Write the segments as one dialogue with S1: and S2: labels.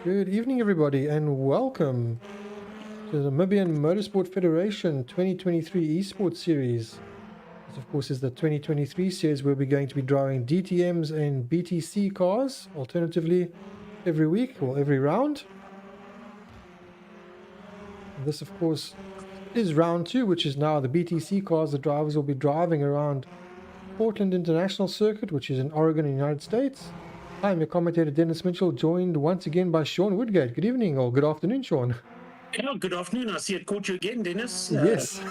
S1: Good evening, everybody, and welcome to the Namibian Motorsport Federation 2023 eSports Series. This, of course, is the 2023 series where we're going to be driving DTMs and BTC cars, alternatively, every week or every round. And this, of course, is round 2, which is now the BTC cars. The drivers will be driving around Portland International Circuit, which is in Oregon, United States. I'm your commentator, Dennis Mitchell, joined once again by Sean Woodgate. Good evening, or good afternoon, Sean.
S2: Yeah, good afternoon. I see it caught you again, Dennis.
S1: Yes.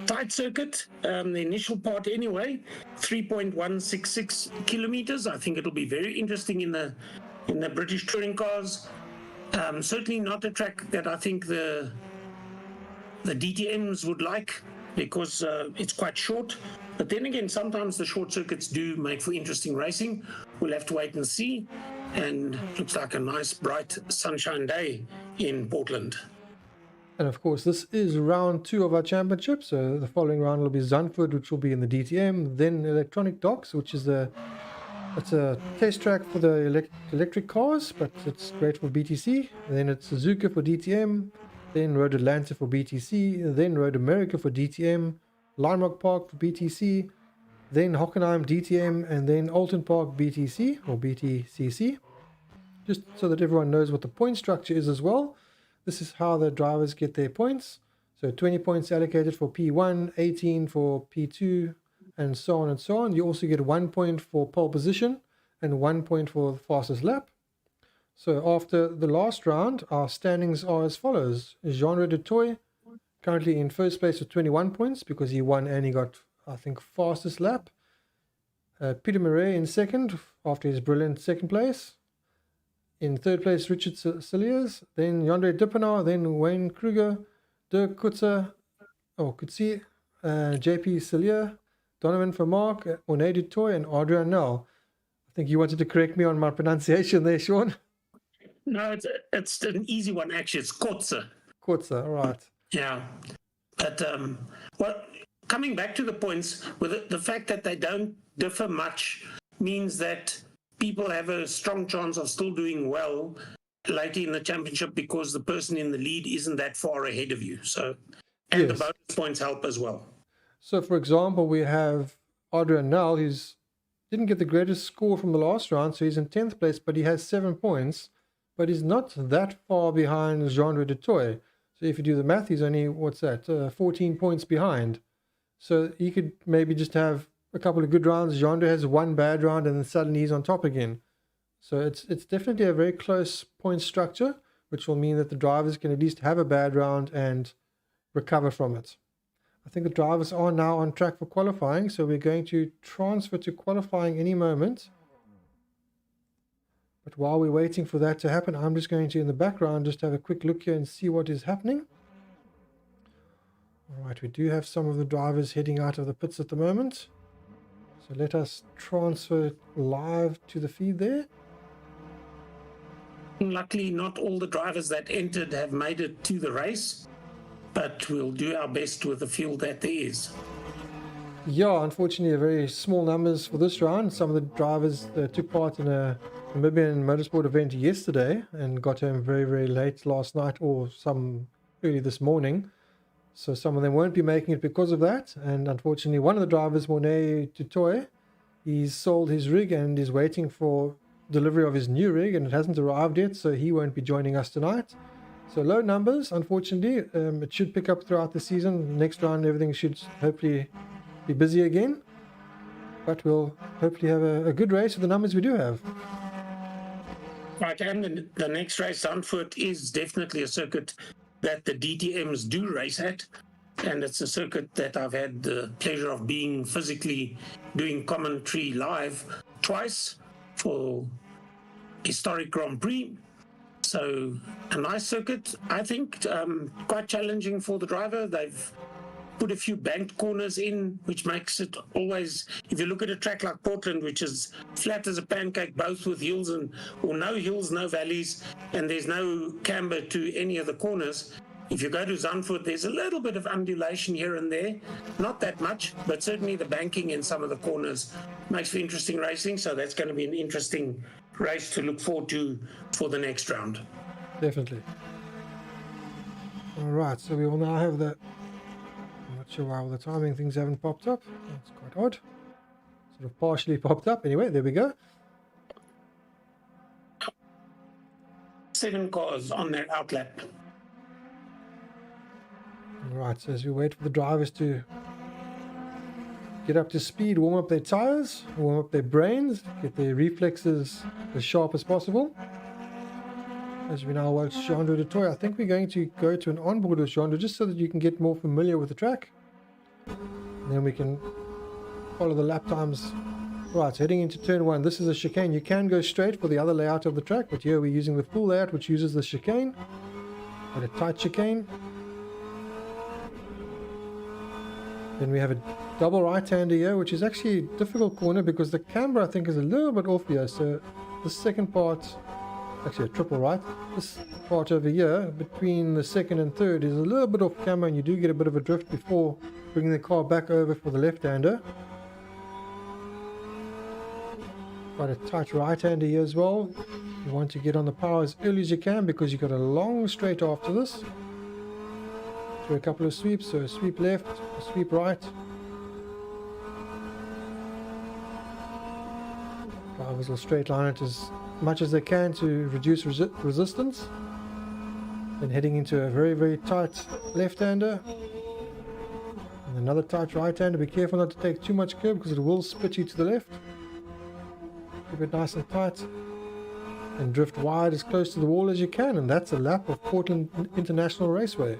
S2: Tight circuit, the initial part anyway, 3.166 kilometers. I think it'll be very interesting in the British touring cars. Certainly not a track that I think the DTMs would like, because it's quite short. But then again, sometimes the short circuits do make for interesting racing. We'll have to wait and see. And it looks like a nice, bright, sunshine day in Portland.
S1: And of course, this is round 2 of our championship. So the following round will be Zandvoort, which will be in the DTM. Then Electronic Docks, which is it's a test track for the electric cars, but it's great for BTC. And then it's Suzuka for DTM. Then Road Atlanta for BTC. Then Road America for DTM. Lime Rock Park for BTC, then Hockenheim DTM, and then Alton Park BTC or BTCC. Just so that everyone knows what the point structure is as well. This is how the drivers get their points. So 20 points allocated for P1, 18 for P2, and so on and so on. You also get 1 point for pole position and 1 point for the fastest lap. So after the last round, our standings are as follows. Jean de Toy currently in first place with 21 points because he won and he got, I think, fastest lap. Peter Murray in second after his brilliant second place. In third place, Richard Cilliers, then Yandre Dippenaar, then Wayne Kruger, Dirk Kutzer, Kutsi, JP Cillier, Donovan Vermaak, Orne du Toit, and Adrian Nel. I think you wanted to correct me on my pronunciation there, Sean.
S2: No, it's an easy one, actually. It's Kutzer.
S1: Kutzer, all right.
S2: Yeah, but coming back to the points, with the fact that they don't differ much means that people have a strong chance of still doing well later in the championship because the person in the lead isn't that far ahead of you. So, and yes, the bonus points help as well.
S1: So, for example, we have Adrian Nel, who didn't get the greatest score from the last round, so he's in 10th place, but he has 7 points, but he's not that far behind Jean de Toy. So if you do the math, he's only, 14 points behind. So he could maybe just have a couple of good rounds. Jandre has one bad round and then suddenly he's on top again. So it's definitely a very close point structure, which will mean that the drivers can at least have a bad round and recover from it. I think the drivers are now on track for qualifying, so we're going to transfer to qualifying any moment. But while we're waiting for that to happen, I'm just going to, in the background, just have a quick look here and see what is happening. All right, we do have some of the drivers heading out of the pits at the moment. So let us transfer live to the feed there.
S2: Luckily, not all the drivers that entered have made it to the race, but we'll do our best with the field that there is.
S1: Yeah, unfortunately, very small numbers for this round. Some of the drivers took part in a Namibian Motorsport event yesterday and got home very, very late last night or some early this morning. So some of them won't be making it because of that. And unfortunately, one of the drivers, Orne du Toit, he's sold his rig and is waiting for delivery of his new rig, and it hasn't arrived yet, so he won't be joining us tonight. So low numbers, unfortunately. It should pick up throughout the season. Next round, everything should hopefully be busy again. But we'll hopefully have a good race with the numbers we do have.
S2: Right, and the next race, Zandvoort, is definitely a circuit that the DTMs do race at, and it's a circuit that I've had the pleasure of being physically doing commentary live twice for historic Grand Prix. So a nice circuit, I think, quite challenging for the driver. They've put a few banked corners in, which makes it always, if you look at a track like Portland, which is flat as a pancake, both with hills or no hills, no valleys, and there's no camber to any of the corners. If you go to Zandvoort, there's a little bit of undulation here and there, not that much, but certainly the banking in some of the corners makes for interesting racing. So that's going to be an interesting race to look forward to for the next round.
S1: Definitely. All right, so we will now have the... I'm not sure why all the timing things haven't popped up. That's quite odd. Sort of partially popped up. Anyway, there we go.
S2: 7 cars on their outlap.
S1: All right, so as we wait for the drivers to get up to speed, warm up their tires, warm up their brains, get their reflexes as sharp as possible. As we now watch Jean-Louis du Toit, I think we're going to go to an onboard with Jean-Louis just so that you can get more familiar with the track. And then we can follow the lap times. Right, so heading into turn 1. This is a chicane. You can go straight for the other layout of the track, but here we're using the full layout, which uses the chicane. Got a tight chicane. Then we have a double right-hander here, which is actually a difficult corner because the camber, I think, is a little bit off here. So the second part, actually a triple right, this part over here, between the second and third, is a little bit off camber, and you do get a bit of a drift before bringing the car back over for the left-hander. Quite a tight right-hander here as well. You want to get on the power as early as you can because you've got a long straight after this. Through a couple of sweeps, so a sweep left, a sweep right. Drivers will straight line it as much as they can to reduce resistance. Then heading into a very, very tight left-hander. And another tight right-hander. Be careful not to take too much curb because it will spit you to the left. Keep it nice and tight. And drift wide as close to the wall as you can. And that's a lap of Portland International Raceway.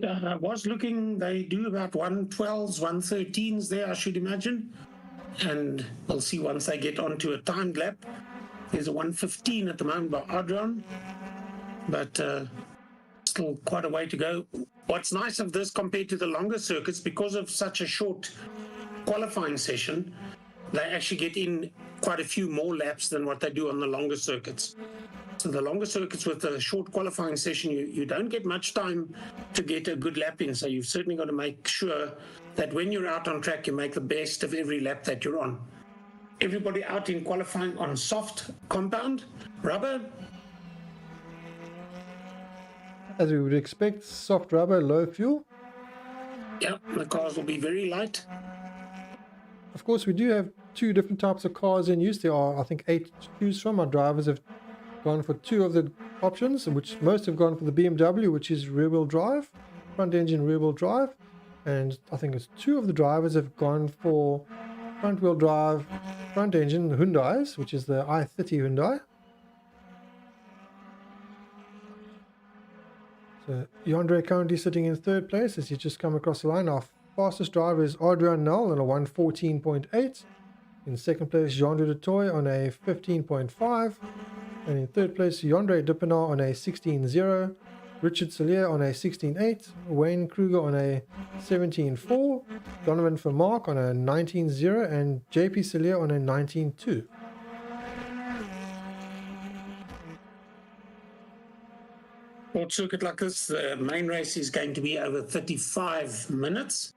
S2: I was looking, they do about 112s, 113s there, I should imagine. And we'll see once they get onto a timed lap. There's a 115 at the moment by Adrian, but still quite a way to go. What's nice of this compared to the longer circuits, because of such a short qualifying session, they actually get in quite a few more laps than what they do on the longer circuits. So the longer circuits with a short qualifying session, you don't get much time to get a good lap in. So you've certainly got to make sure that when you're out on track, you make the best of every lap that you're on. Everybody out in qualifying on soft compound, rubber.
S1: As we would expect, soft rubber, low fuel.
S2: Yeah, the cars will be very light.
S1: Of course, we do have 2 different types of cars in use. There are, I think, 8 to choose from. Our drivers have gone for 2 of the options, which most have gone for the BMW, which is rear-wheel drive, front engine rear-wheel drive, and I think it's 2 of the drivers have gone for front-wheel drive, front engine Hyundais, which is the i30 Hyundai. So Yandre currently sitting in 3rd place as he's just come across the line. Our fastest driver is Adrian Nel on a 1:14.8. In 2nd place, Jean-Louis du Toit on a 15.5. And in 3rd place, Yandre Dupinard on a 16.0. Richard Sellier on a 16.8. Wayne Kruger on a 17.4. Donovan Vermaak on a 19.0. And JP Sellier on a 19.2.
S2: For a circuit like this, the main race is going to be over 35 minutes.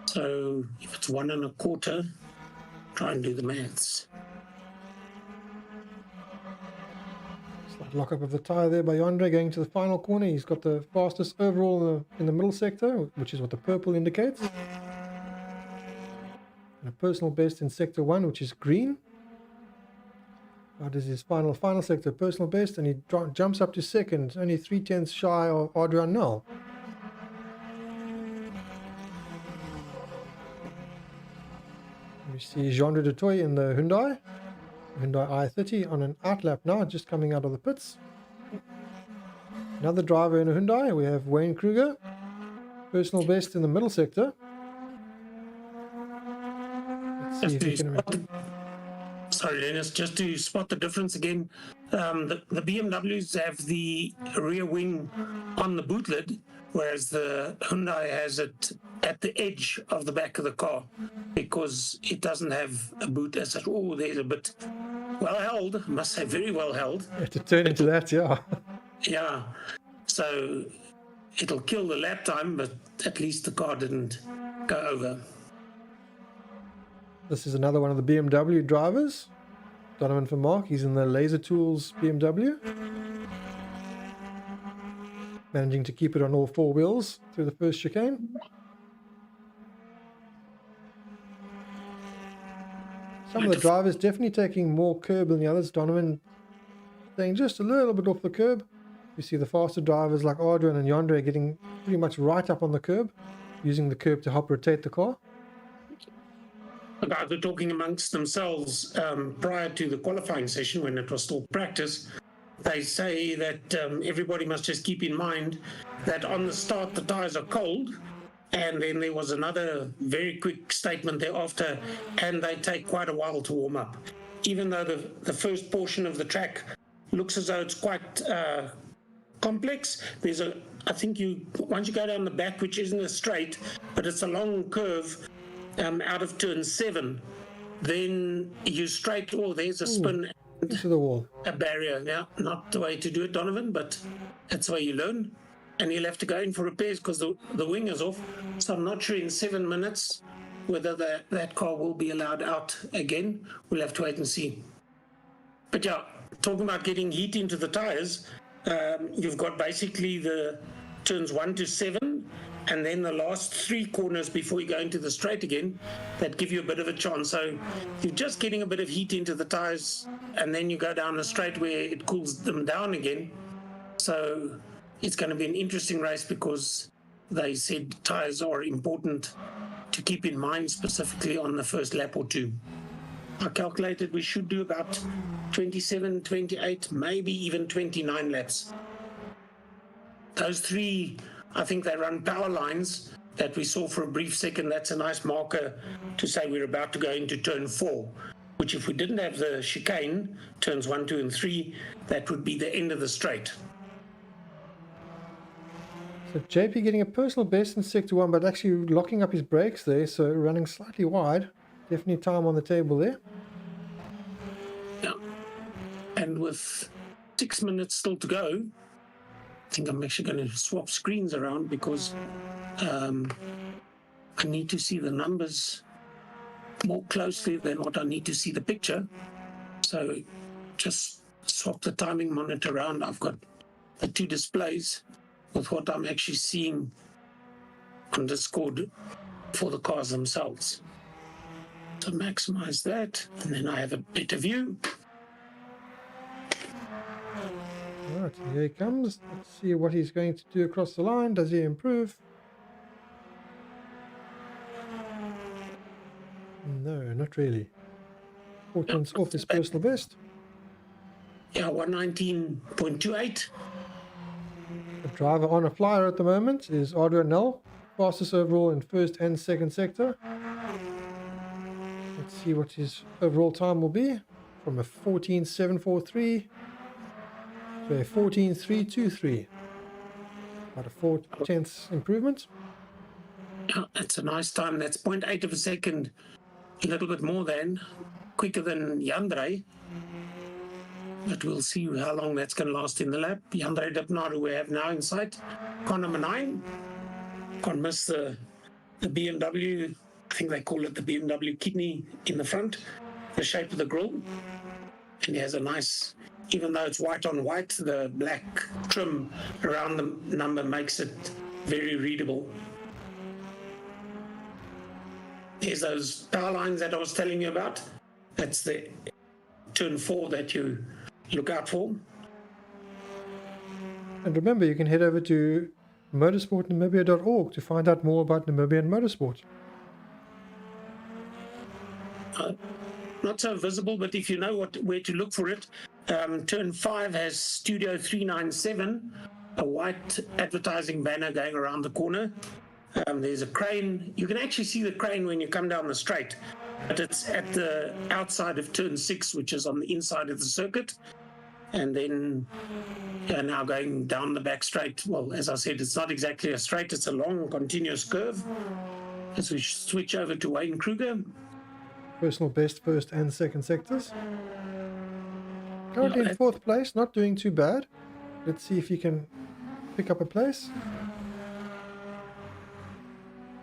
S2: So if it's 1 1/4, try and do the maths.
S1: Slight lock up of the tyre there by Yandre going to the final corner. He's got the fastest overall in the middle sector, which is what the purple indicates. And a personal best in sector 1, which is green. That is his final sector, personal best, and he jumps up to 2nd, only 3/10 shy of Adrian Nel. We see Jean-Louis du Toit in the Hyundai i30 on an outlap now, just coming out of the pits. Another driver in a Hyundai, we have Wayne Kruger, personal best in the middle sector. Let's see if we can...
S2: Sorry, Dennis, just to spot the difference again, the BMWs have the rear wing on the boot lid, whereas the Hyundai has it at the edge of the back of the car because it doesn't have a boot as such. Oh, there's a bit well held, I must say very well held.
S1: To turn into that, yeah.
S2: Yeah, so it'll kill the lap time, but at least the car didn't go over.
S1: This is another one of the BMW drivers. Donovan van Mark, he's in the Laser Tools BMW. Managing to keep it on all four wheels through the first chicane. Some of the drivers definitely taking more curb than the others. Donovan staying just a little bit off the curb. You see the faster drivers like Adrian and Yandre getting pretty much right up on the curb, using the curb to help rotate the car.
S2: The guys were talking amongst themselves prior to the qualifying session when it was still practice. They say that everybody must just keep in mind that on the start the tires are cold, and then there was another very quick statement thereafter, and they take quite a while to warm up. Even though the first portion of the track looks as though it's quite complex, I think once you go down the back, which isn't a straight, but it's a long curve out of turn 7, then you straight, there's a spin.
S1: Into the wall.
S2: A barrier, yeah, not the way to do it, Donovan, but that's the way you learn. And you'll have to go in for repairs because the wing is off. So I'm not sure in 7 minutes whether that car will be allowed out again. We'll have to wait and see. But yeah, talking about getting heat into the tires, you've got basically the turns 1 to 7, and then the last 3 corners before you go into the straight again that give you a bit of a chance. So you're just getting a bit of heat into the tires, and then you go down a straight where it cools them down again. So it's going to be an interesting race because they said tires are important to keep in mind, specifically on the first lap or 2. I calculated we should do about 27, 28, maybe even 29 laps. Those 3, I think they run power lines that we saw for a brief second. That's a nice marker to say we're about to go into turn 4, which if we didn't have the chicane, turns 1, 2, and 3, that would be the end of the straight.
S1: So JP getting a personal best in sector 1, but actually locking up his brakes there, so running slightly wide. Definitely time on the table there.
S2: Yeah. And with 6 minutes still to go, I think I'm actually going to swap screens around because I need to see the numbers more closely than what I need to see the picture. So just swap the timing monitor around. I've got the 2 displays with what I'm actually seeing on Discord for the cars themselves. So maximize that, and then I have a better view.
S1: Right, here he comes. Let's see what he's going to do across the line. Does he improve? No, not really. 4 tenths off his personal best.
S2: Yeah, 119.28.
S1: The driver on a flyer at the moment is Adrian Nel, fastest overall in first and second sector. Let's see what his overall time will be. From a 14.743 to a 14.323. About a 4 tenths improvement.
S2: Yeah, that's a nice time. That's 0.8 of a second, a little bit more than, quicker than Yandre. But we'll see how long that's going to last in the lap. Yandre Dipnar, who we have now in sight. Car number 9. Can't miss the BMW. I think they call it the BMW kidney in the front. The shape of the grille. And he has a nice, even though it's white on white, the black trim around the number makes it very readable. There's those power lines that I was telling you about. That's the turn 4 that you look out for.
S1: And remember, you can head over to motorsportnamibia.org to find out more about Namibian motorsport.
S2: Not so visible, but if you know where to look for it, turn 5 has Studio 397, a white advertising banner going around the corner. There's a crane. You can actually see the crane when you come down the straight, but it's at the outside of turn 6, which is on the inside of the circuit. And then you're now going down the back straight. Well, as I said, it's not exactly a straight, it's a long continuous curve. As we switch over to Wayne Kruger.
S1: Personal best first and second sectors. Currently in 4th place, not doing too bad. Let's see if he can pick up a place.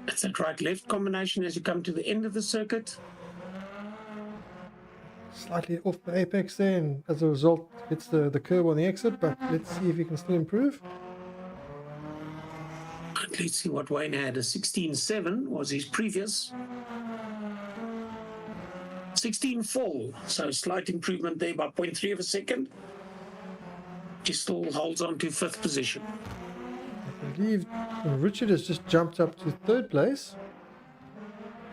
S2: It's that right-left combination as you come to the end of the circuit.
S1: slightly off the apex there, and as a result hits the curb on the exit, but let's see if he can still improve.
S2: Let's see what Wayne had. A 16.7 was his previous. 16.4, so slight improvement there by 0.3 of a second. He still holds on to 5th position.
S1: I believe Richard has just jumped up to 3rd place.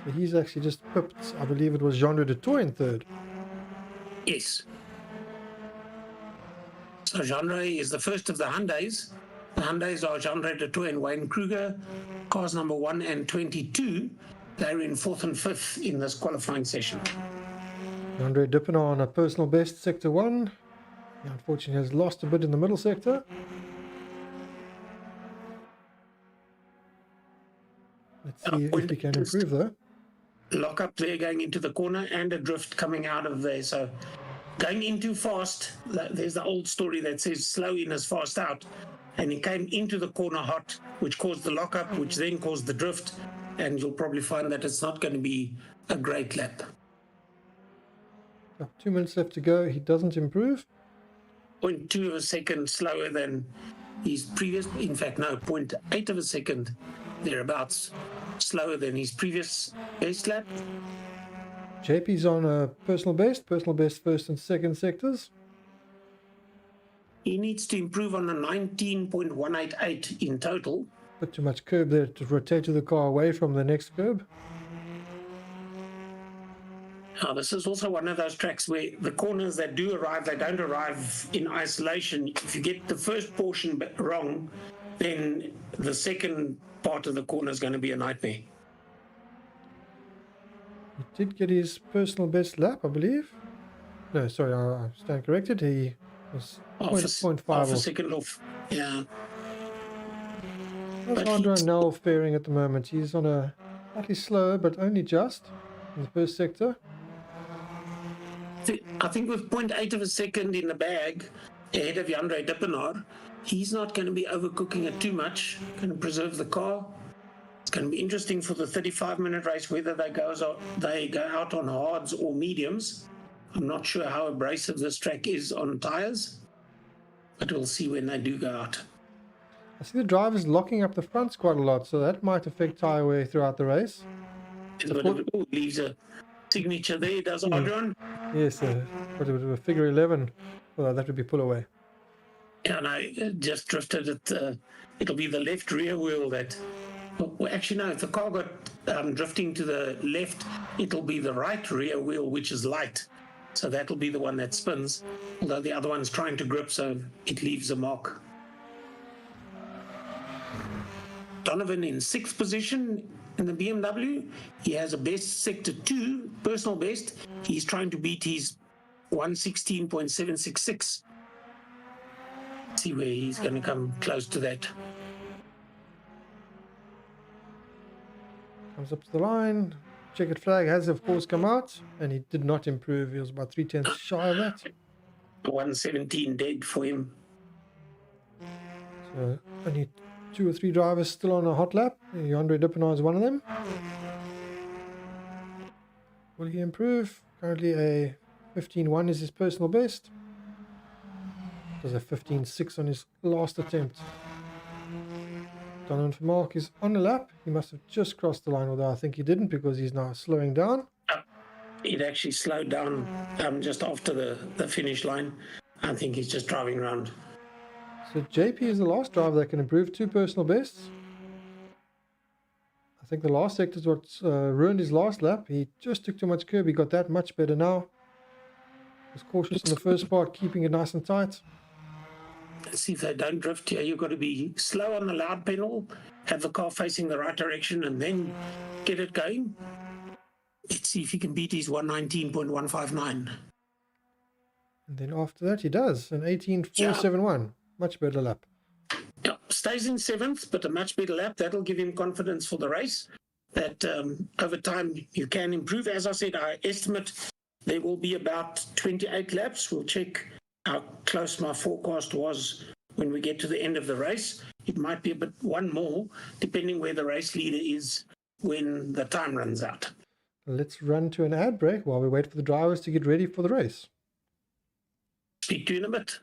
S1: So he's actually just pipped, I believe it was Jean de Tour in 3rd.
S2: Yes. So Genre is the first of the Hyundais. The Hyundais are Jean de Tour and Wayne Kruger. Cars number 1 and 22. They're in 4th and 5th in this qualifying session.
S1: Andre Dippenaar on a personal best, sector 1. He unfortunately has lost a bit in the middle sector. Let's see if he can improve though.
S2: Lock up there going into the corner and a drift coming out of there. So going in too fast, there's the old story that says slow in is fast out. And he came into the corner hot, which caused the lockup, which then caused the drift. And you'll probably find that it's not going to be a great lap.
S1: 2 minutes left to go. He doesn't improve.
S2: 0.2 of a second slower than his previous. In fact, no, 0.8 of a second thereabouts slower than his previous best lap.
S1: JP's on a personal best 1st and 2nd sectors.
S2: He needs to improve on a 19.188 in total.
S1: Bit too much curb there to rotate the car away from the next curb.
S2: Now, this is also one of those tracks where the corners that do arrive, they don't arrive in isolation. If you get the first portion wrong, then the second part of the corner is going to be a nightmare.
S1: He did get his personal best lap, I believe. No, sorry, I stand corrected. He was 0.5
S2: half a
S1: off.
S2: second off. Yeah.
S1: How's Andra Nell faring at the moment? He's on a slightly slower, but only just in the first sector.
S2: I think with 0.8 of a second in the bag ahead of Andre Dippenaar, he's not going to be overcooking it too much. Going to preserve the car. It's going to be interesting for the 35-minute race whether they go out on hards or mediums. I'm not sure how abrasive this track is on tires, but we'll see when they do go out.
S1: I see the drivers locking up the fronts quite a lot, so that might affect tyre wear throughout the race.
S2: It leaves a signature there, does Adrian?
S1: Yes, but it was a figure 11. Well, that would be pull away.
S2: Yeah, and I just drifted it. It'll be the left rear wheel that. Well, actually, no. If the car got drifting to the left, it'll be the right rear wheel, which is light. So that'll be the one that spins. Although the other one's trying to grip, so it leaves a mark. Donovan in 6th position in the BMW. He has a best sector 2, personal best. He's trying to beat his 116.766. See where he's going to come close to that.
S1: Comes up to the line. Checkered flag has, of course, come out, and he did not improve. He was about 3/10 shy of that.
S2: 117 dead for him.
S1: So only 2 or 3 drivers still on a hot lap. Andre Dippenaar is one of them. Will he improve? Currently a 15.1 is his personal best. Does a 15.6 on his last attempt. Donovan Vermaak is on the lap. He must have just crossed the line, although I think he didn't because he's now slowing down.
S2: He'd actually slowed down just after the finish line. I think he's just driving around.
S1: So JP is the last driver that can improve 2 personal bests. I think the last sector is what ruined his last lap. He just took too much curb. He got that much better now. Was cautious in the first part, keeping it nice and tight.
S2: Let's see if they don't drift here. You've got to be slow on the loud pedal, have the car facing the right direction, and then get it going. Let's see if he can beat his 119.159.
S1: And then after that, he does an 18.471. Much better lap.
S2: Yeah, stays in 7th, but a much better lap. That'll give him confidence for the race. That over time you can improve. As I said, I estimate there will be about 28 laps. We'll check how close my forecast was when we get to the end of the race. It might be a bit one more, depending where the race leader is when the time runs out.
S1: let's run to an ad break while we wait for the drivers to get ready for the race.
S2: Speak to you in a bit.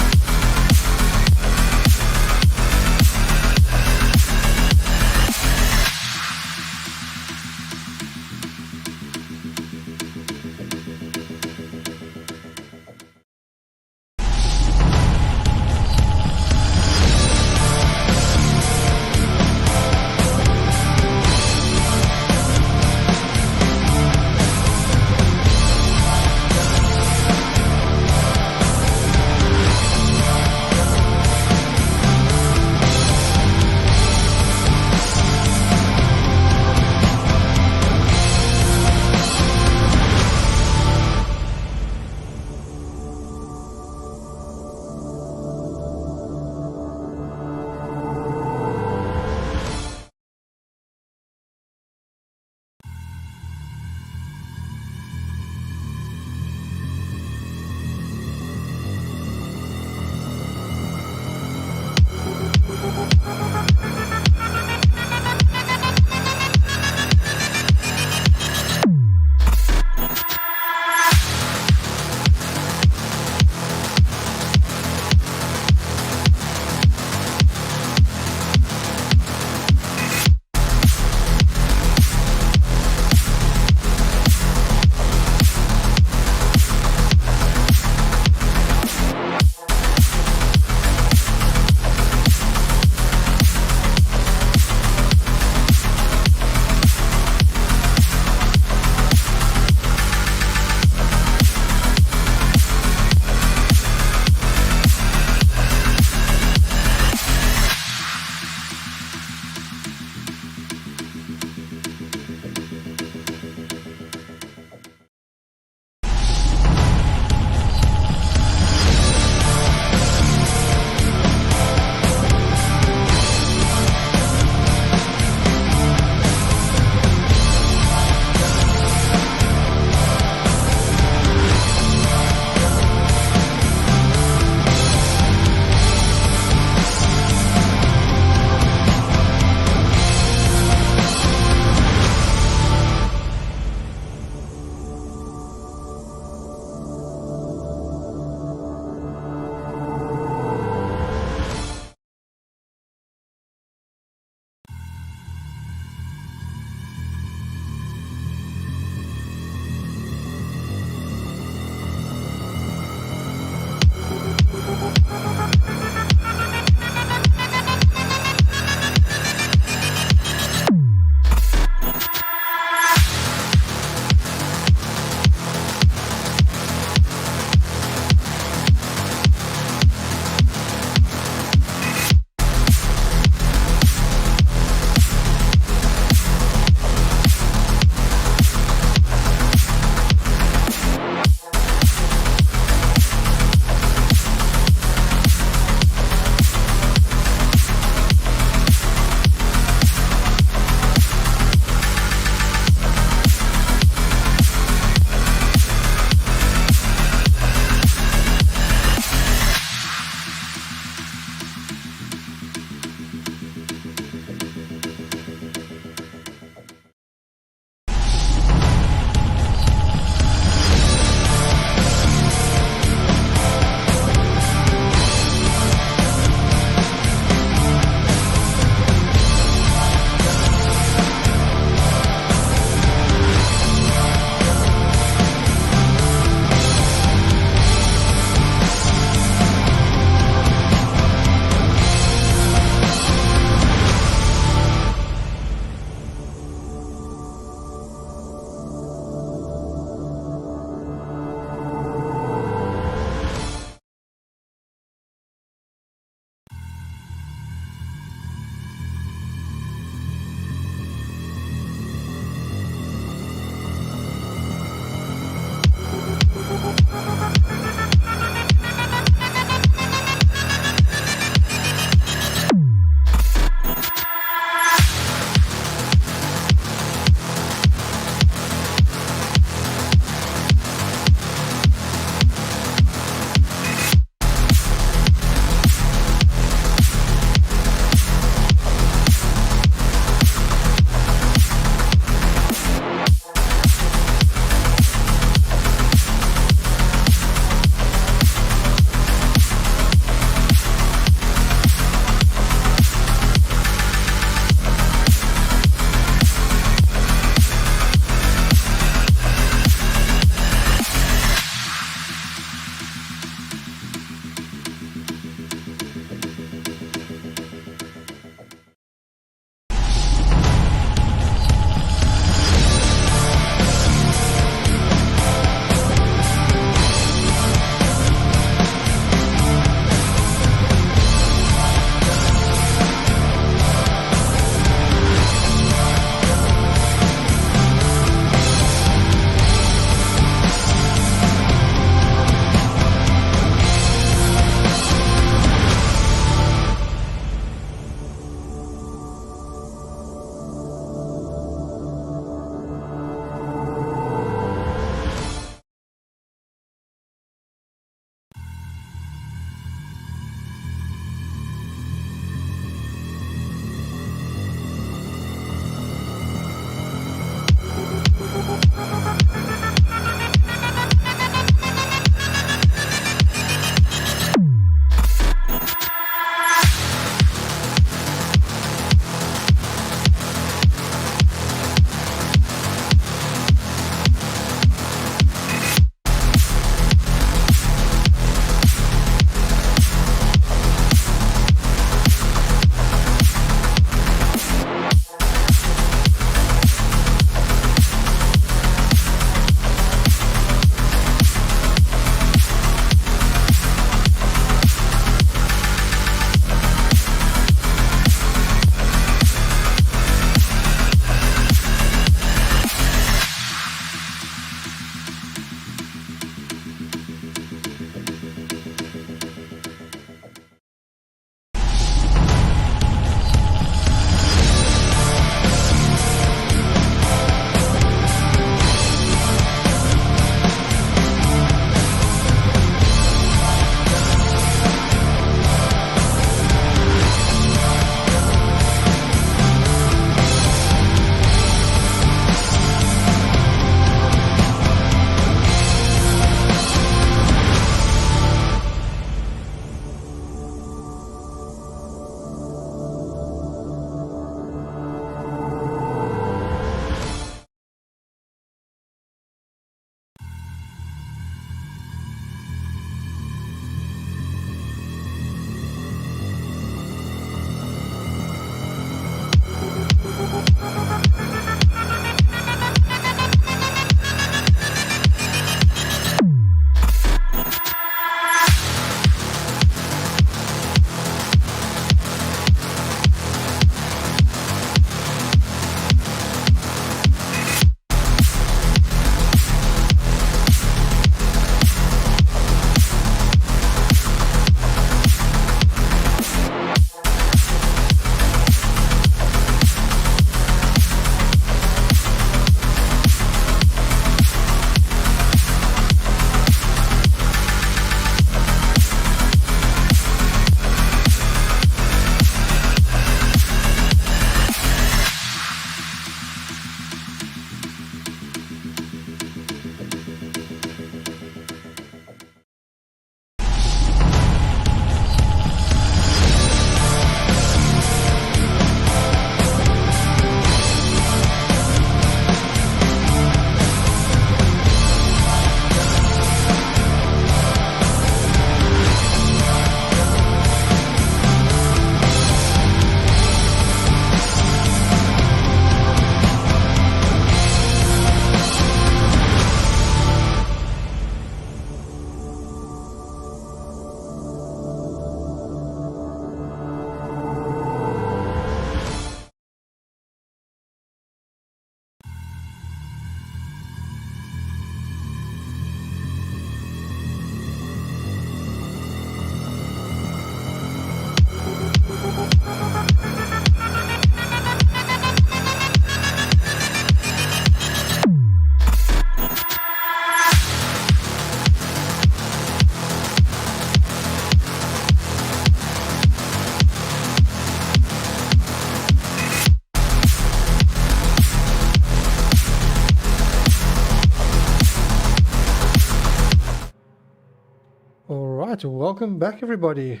S1: Right, welcome back everybody.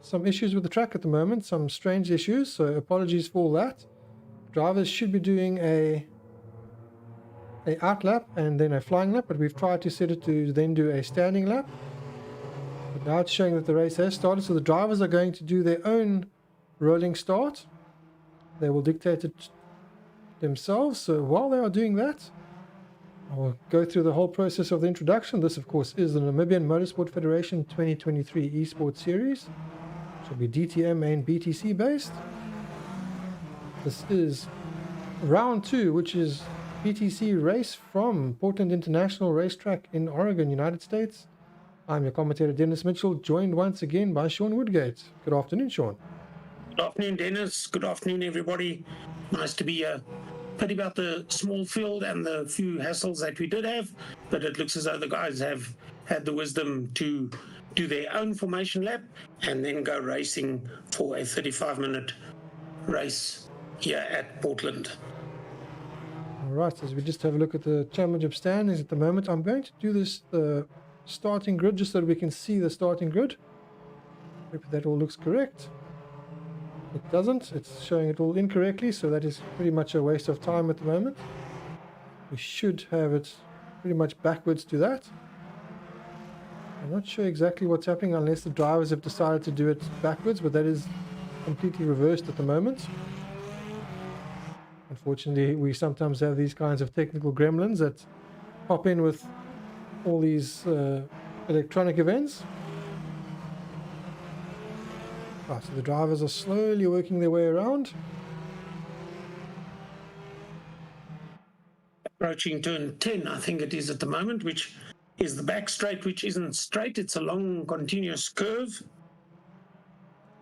S1: Some issues with the track at the moment, some strange issues, so apologies for all that. Drivers should be doing a out lap and then a flying lap, but we've tried to set it to then do a standing lap. But now it's showing that the race has started, so the drivers are going to do their own rolling start. They will dictate it themselves, so while they are doing that, I'll go through the whole process of the introduction. This, of course, is the Namibian Motorsport Federation 2023 eSport Series, which will be DTM and BTC based. This is round 2, which is BTC race from Portland International Racetrack in Oregon, United States. I'm your commentator, Dennis Mitchell, joined once again by Sean Woodgate. Good afternoon, Sean.
S2: Good afternoon, Dennis. Good afternoon, everybody. Nice to be here. Pity about the small field and the few hassles that we did have, but it looks as though the guys have had the wisdom to do their own formation lap and then go racing for a 35-minute race here at Portland.
S1: All right, as we just have a look at the championship standings at the moment, I'm going to do this starting grid just so that we can see the starting grid. Hope that all looks correct. It doesn't, it's showing it all incorrectly, so that is pretty much a waste of time at the moment. We should have it pretty much backwards to that. I'm not sure exactly what's happening unless the drivers have decided to do it backwards, but that is completely reversed at the moment. Unfortunately, we sometimes have these kinds of technical gremlins that pop in with all these electronic events. Right, so the drivers are slowly working their way around.
S2: Approaching turn 10, I think it is at the moment, which is the back straight, which isn't straight. It's a long, continuous curve.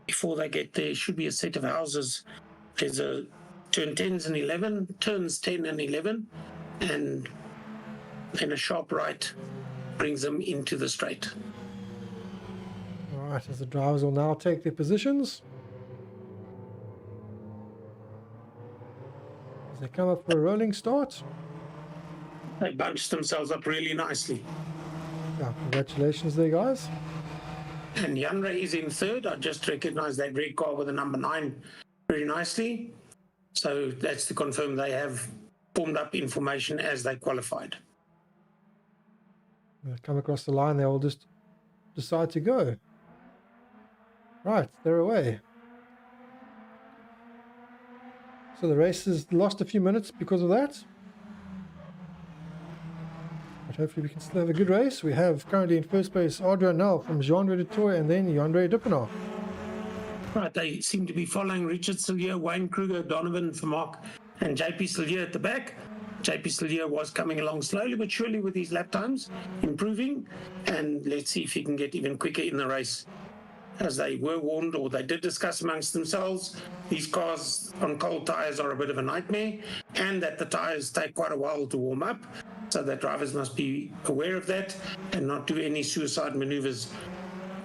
S2: Before they get there, should be a set of houses. There's a turn 10s and 11, turns 10 and 11, and then a sharp right brings them into the straight.
S1: Right, as the drivers will now take their positions. As they come up for a rolling start.
S2: They bunched themselves up really nicely.
S1: Yeah, congratulations there, guys.
S2: And Yanre is in third. I just recognized that red car with the number 9 very nicely. So that's to confirm they have formed up in formation as they qualified.
S1: When they come across the line, they all just decide to go. Right, they're away. So the race has lost a few minutes because of that. But hopefully we can still have a good race. We have currently in first place Adrian Nel from Jean-Louis Dutoit and then Yandre Duppenau.
S2: Right, they seem to be following Richard Sillier, Wayne Kruger, Donovan Vermaak, and JP Sillier at the back. JP Sillier was coming along slowly but surely with his lap times, improving. And let's see if he can get even quicker in the race. As they were warned, or they did discuss amongst themselves, these cars on cold tyres are a bit of a nightmare, and that the tyres take quite a while to warm up, so that drivers must be aware of that and not do any suicide manoeuvres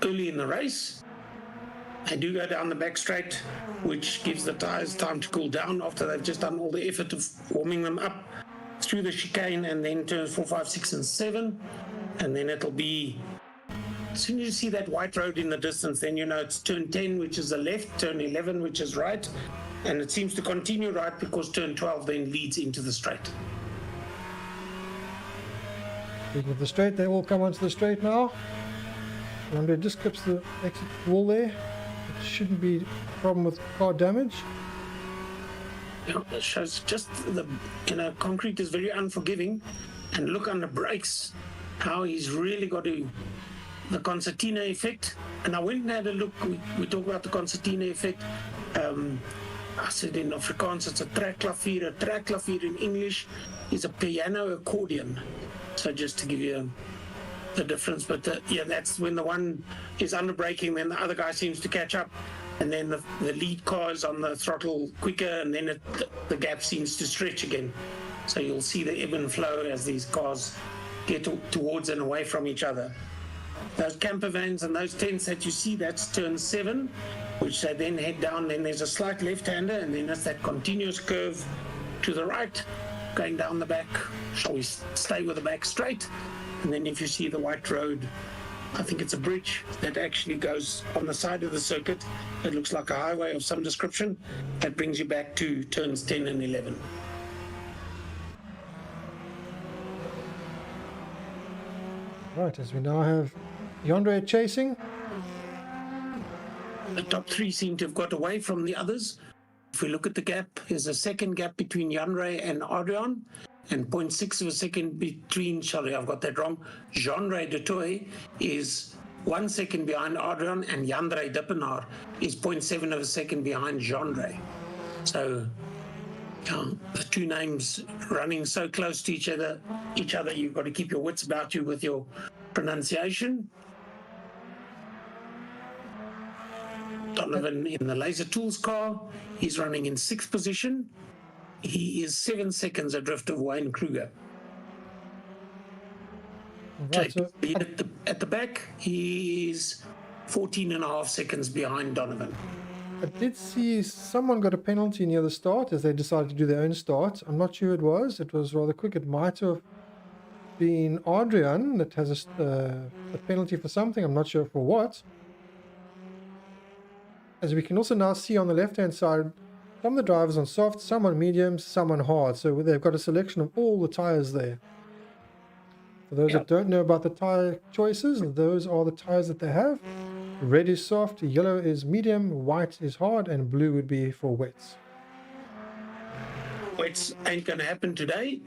S2: early in the race. They do go down the back straight, which gives the tyres time to cool down after they've just done all the effort of warming them up through the chicane, and then turns 4, 5, 6, and 7, and then it'll be... As soon as you see that white road in the distance, then you know it's turn 10, which is the left, turn 11, which is right, and it seems to continue right because turn 12 then leads into the straight.
S1: Speaking of the straight, they all come onto the straight now. Yandre just clips the exit wall there. It shouldn't be a problem with car damage.
S2: Yeah, it shows just the, concrete is very unforgiving, and look on the brakes, how he's really got to... The concertina effect, and I went and had a look. We talk about the concertina effect. I said in Afrikaans it's a trekklavier. A trekklavier in English is a piano accordion. So just to give you the difference, but that's when the one is under braking, then the other guy seems to catch up, and then the lead car is on the throttle quicker, and then the gap seems to stretch again. So you'll see the ebb and flow as these cars get towards and away from each other. Those camper vans and those tents that you see, that's turn 7, which they then head down. Then there's a slight left-hander, and then it's that continuous curve to the right, going down the back. Shall we stay with the back straight? And then if you see the white road I think it's a bridge that actually goes on the side of the circuit. It looks like a highway of some description that brings you back to turns 10 and 11.
S1: Right, as we now have Yandre chasing.
S2: The top three seem to have got away from the others. If we look at the gap, there's a second gap between Yandre and Adrian, and 0.6 of a second between, sorry, I've got that wrong. Jean-Ray de Toy is 1 second behind Adrian, and Yandre Dippenaar is 0.7 of a second behind Jean-Ray. So the two names running so close to each other, you've got to keep your wits about you with your pronunciation. Donovan in the Laser Tools car, he's running in 6th position. He is 7 seconds adrift of Wayne Kruger.
S1: Right, so
S2: at the back, he is 14.5 seconds behind Donovan.
S1: I did see someone got a penalty near the start as they decided to do their own start. I'm not sure who it was. It was rather quick. It might have been Adrian that has a penalty for something. I'm not sure for what. As we can also now see on the left-hand side, some of the drivers on soft, some on mediums, some on hard. So they've got a selection of all the tires there. For those that don't know about the tire choices, those are the tires that they have. Red is soft, yellow is medium, white is hard, and blue would be for wets.
S2: Wets ain't going to happen today,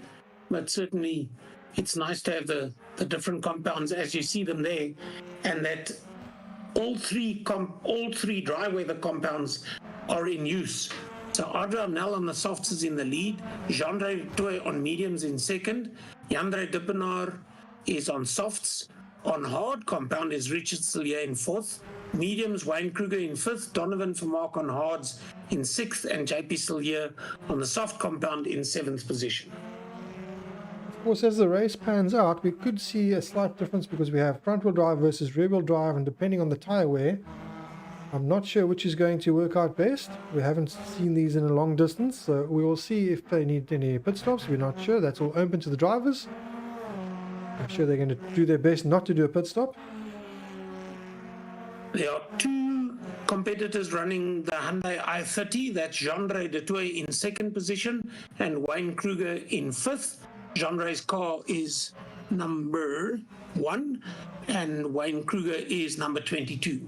S2: but certainly it's nice to have the different compounds as you see them there, and that all three dry weather compounds are in use. So Adrian Nel on the softs is in the lead, Jean-Ray Toy on mediums in second, Yandre Dippenaar is on softs. On hard compound is Richard Sillier in 4th, mediums Wayne Kruger in 5th, Donovan Vermaak on hards in 6th, and JP Sillier on the soft compound in 7th position.
S1: Of course, as the race pans out, we could see a slight difference because we have front-wheel drive versus rear-wheel drive, and depending on the tire wear, I'm not sure which is going to work out best. We haven't seen these in a long distance, so we will see if they need any pit stops. We're not sure. That's all open to the drivers. I'm sure they're going to do their best not to do a pit stop.
S2: There are two competitors running the Hyundai i30. That's Jean-Ray de Toy in 2nd position and Wayne Kruger in 5th. Jean-Ray's car is number 1 and Wayne Kruger is number 22.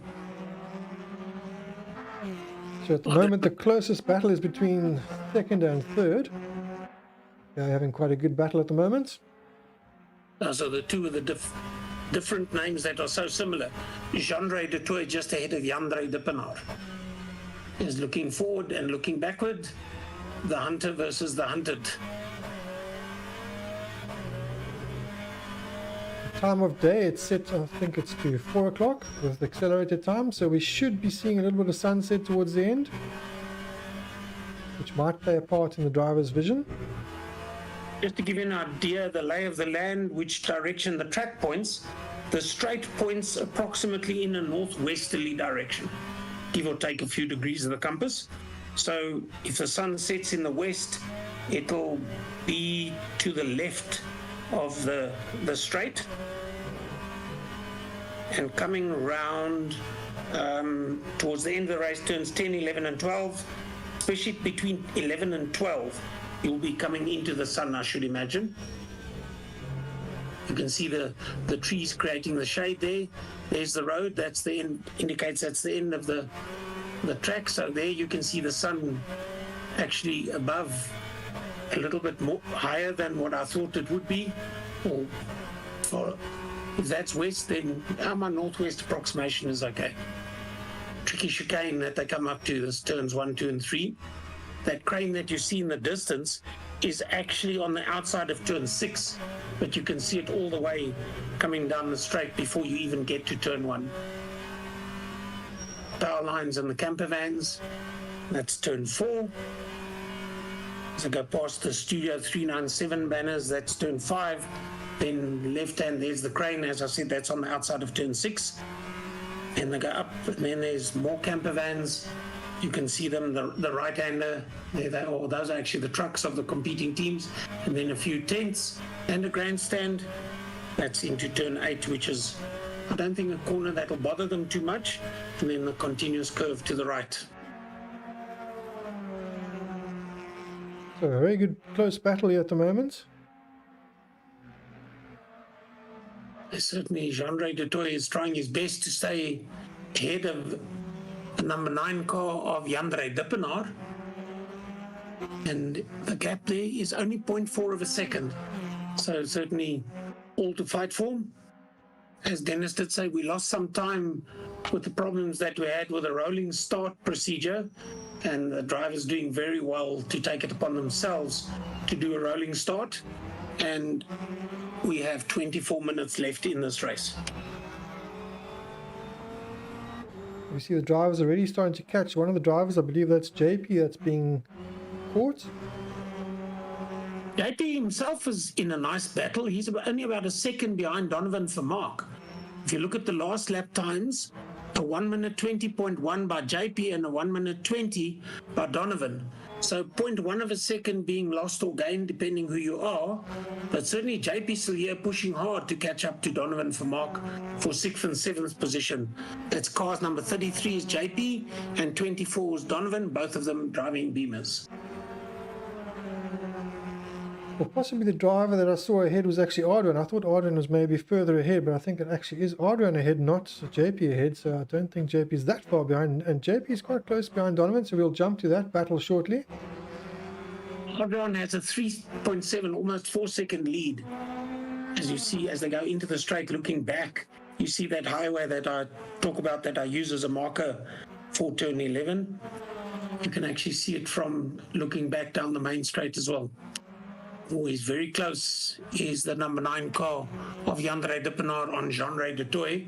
S1: So at the moment, the closest battle is between 2nd and 3rd. They're having quite a good battle at the moment.
S2: So the two of the different names that are so similar. Jean-Ray de Toy just ahead of Yandre Dippenaar is looking forward and looking backward. The hunter versus the hunted.
S1: Time of day, it's set, I think it's to 4 o'clock with accelerated time, so we should be seeing a little bit of sunset towards the end, which might play a part in the driver's vision.
S2: Just to give you an idea, the lay of the land, which direction the track points, the straight points approximately in a northwesterly direction, give or take a few degrees of the compass. So if the sun sets in the west, it'll be to the left of the straight, and coming around towards the end of the race, turns 10, 11 and 12, especially between 11 and 12, you'll be coming into the sun, I should imagine. You can see the trees creating the shade there. There's the road, that's the end, indicates that's the end of the track. So there you can see the sun actually above, a little bit more higher than what I thought it would be. Or if that's west, then my northwest approximation is okay. Tricky chicane that they come up to, this turns 1, 2 and 3. That crane that you see in the distance is actually on the outside of turn 6, but you can see it all the way coming down the straight before you even get to turn 1. Power lines and the camper vans, that's turn 4. As I go past the Studio 397 banners, that's turn 5. Then left hand, there's the crane, as I said, that's on the outside of turn 6. And they go up, and then there's more camper vans. You can see them, the right-hander, there they are. Those are actually the trucks of the competing teams. And then a few tents and a grandstand. That's into turn 8, which is I don't think a corner that will bother them too much, and then the continuous curve to the right.
S1: So a very good close battle here at the moment.
S2: Certainly, Jean-Ray Dutoy is trying his best to stay ahead of the number 9 car of Jandre Dippenaar. And the gap there is only 0.4 of a second. So certainly all to fight for. As Dennis did say, we lost some time with the problems that we had with a rolling start procedure. And the drivers doing very well to take it upon themselves to do a rolling start. And we have 24 minutes left in this race.
S1: You see the drivers already starting to catch. One of the drivers, I believe that's JP, that's being caught.
S2: JP himself is in a nice battle. He's only about a second behind Donovan Vermaak. If you look at the last lap times, a 1 minute 20.1 by JP and a 1 minute 20 by Donovan. So 0.1 of a second being lost or gained depending who you are. But certainly JP still here pushing hard to catch up to Donovan Vermaak for 6th and 7th position. That's cars number 33 is JP and 24 is Donovan, both of them driving Beamers.
S1: Well, possibly the driver that I saw ahead was actually Adrian. I thought Adrian was maybe further ahead, but I think it actually is Adrian ahead, not JP ahead. So I don't think JP is that far behind. And JP is quite close behind Donovan, so we'll jump to that battle shortly.
S2: Adrian has a 3.7, almost 4-second lead. As you see, as they go into the straight, looking back, you see that highway that I talk about that I use as a marker for turn 11. You can actually see it from looking back down the main straight as well. Who is very close is the number 9 car of Jandre Dippenaar on Jean-Ray Dutoy.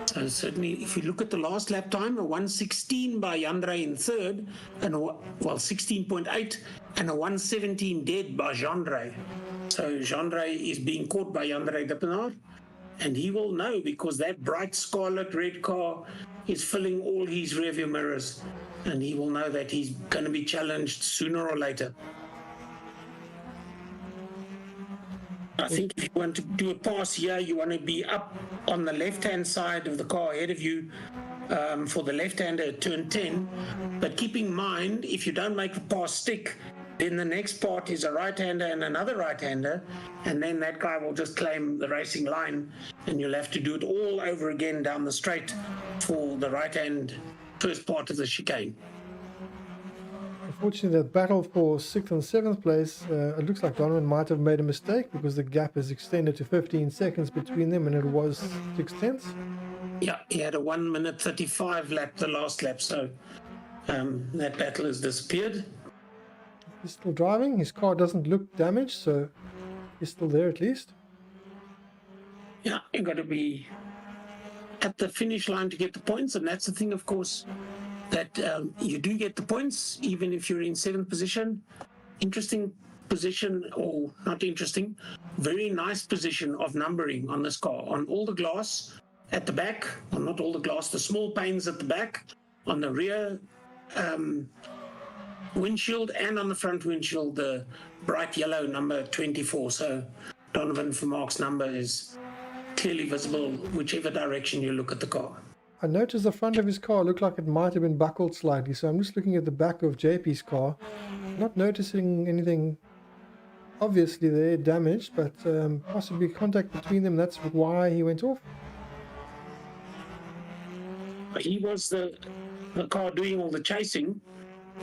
S2: So certainly, if you look at the last lap time, a 1:16 by Jandre in third, and 16.8, and a 1:17 dead by Jean-Ray. So Jean-Ray is being caught by Jandre Dippenaar, and he will know because that bright scarlet red car is filling all his rearview mirrors, and he will know that he's going to be challenged sooner or later. I think if you want to do a pass here, you want to be up on the left-hand side of the car ahead of you for the left-hander at turn 10. But keep in mind, if you don't make the pass stick, then the next part is a right-hander and another right-hander, and then that guy will just claim the racing line, and you'll have to do it all over again down the straight for the right-hand first part of the chicane.
S1: Unfortunately, the battle for 6th and 7th place, it looks like Donovan might have made a mistake because the gap is extended to 15 seconds between them and it was 6/10.
S2: Yeah, he had a 1 minute 35 lap, the last lap, so that battle has disappeared.
S1: He's still driving. His car doesn't look damaged, so he's still there at least.
S2: Yeah, you've got to be at the finish line to get the points, and that's the thing, of course, that you do get the points even if you're in 7th position. Interesting position, or not interesting, very nice position of numbering on this car. On all the glass at the back, or not all the glass, the small panes at the back, on the rear windshield and on the front windshield, the bright yellow number 24. So Donovan Vermaak's number is clearly visible whichever direction you look at the car.
S1: I noticed the front of his car looked like it might have been buckled slightly, so I'm just looking at the back of JP's car, not noticing anything obviously there damaged, but possibly contact between them. That's why he went off.
S2: He was the car doing all the chasing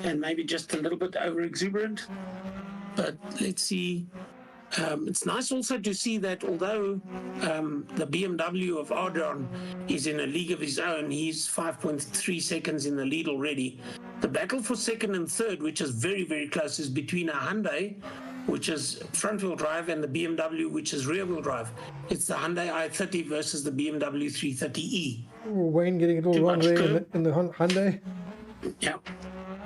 S2: and maybe just a little bit over exuberant, but let's see. It's nice also to see that although the BMW of Adrian is in a league of his own, he's 5.3 seconds in the lead already. The battle for 2nd and 3rd, which is very, very close, is between a Hyundai, which is front-wheel drive, and the BMW, which is rear-wheel drive. It's the Hyundai i30 versus the BMW 330e.
S1: Wayne getting it all wrong there in the Hyundai.
S2: Yeah.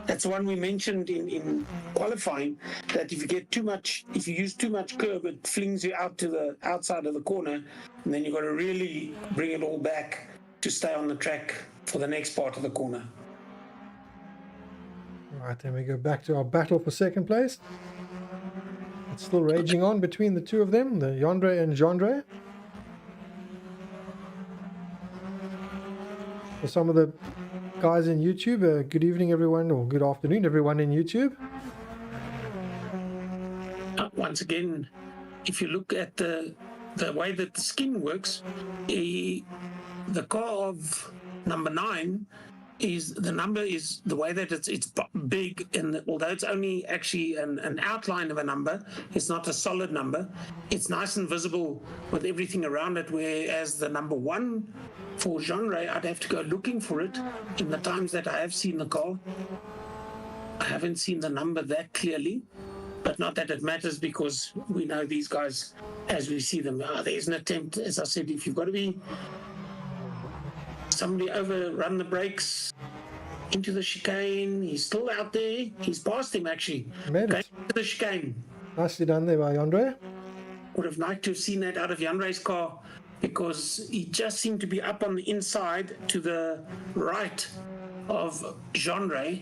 S2: That's the one we mentioned in qualifying, that if you use too much curb, it flings you out to the outside of the corner, and then you've got to really bring it all back to stay on the track for the next part of the corner.
S1: Right, then we go back to our battle for 2nd place. It's still raging on between the two of them, the Jandre and Jandre. for some of the guys in YouTube, good evening everyone, or good afternoon everyone in YouTube.
S2: Once again, if you look at the way that the skin works, the car of number 9 is the way that it's big, and although it's only actually an outline of a number, it's not a solid number. It's nice and visible with everything around it, whereas the number 1 for genre, I'd have to go looking for it. In the times that I have seen the car, I haven't seen the number that clearly, but not that it matters, because we know these guys as we see them. There's an attempt, as I said, if you've got to be somebody overrun the brakes into the chicane. He's still out there. He's past him, actually.
S1: Made it.
S2: Into the chicane.
S1: Nicely done there by Andre.
S2: Would have liked to have seen that out of Janre's car, because he just seemed to be up on the inside to the right of Genre,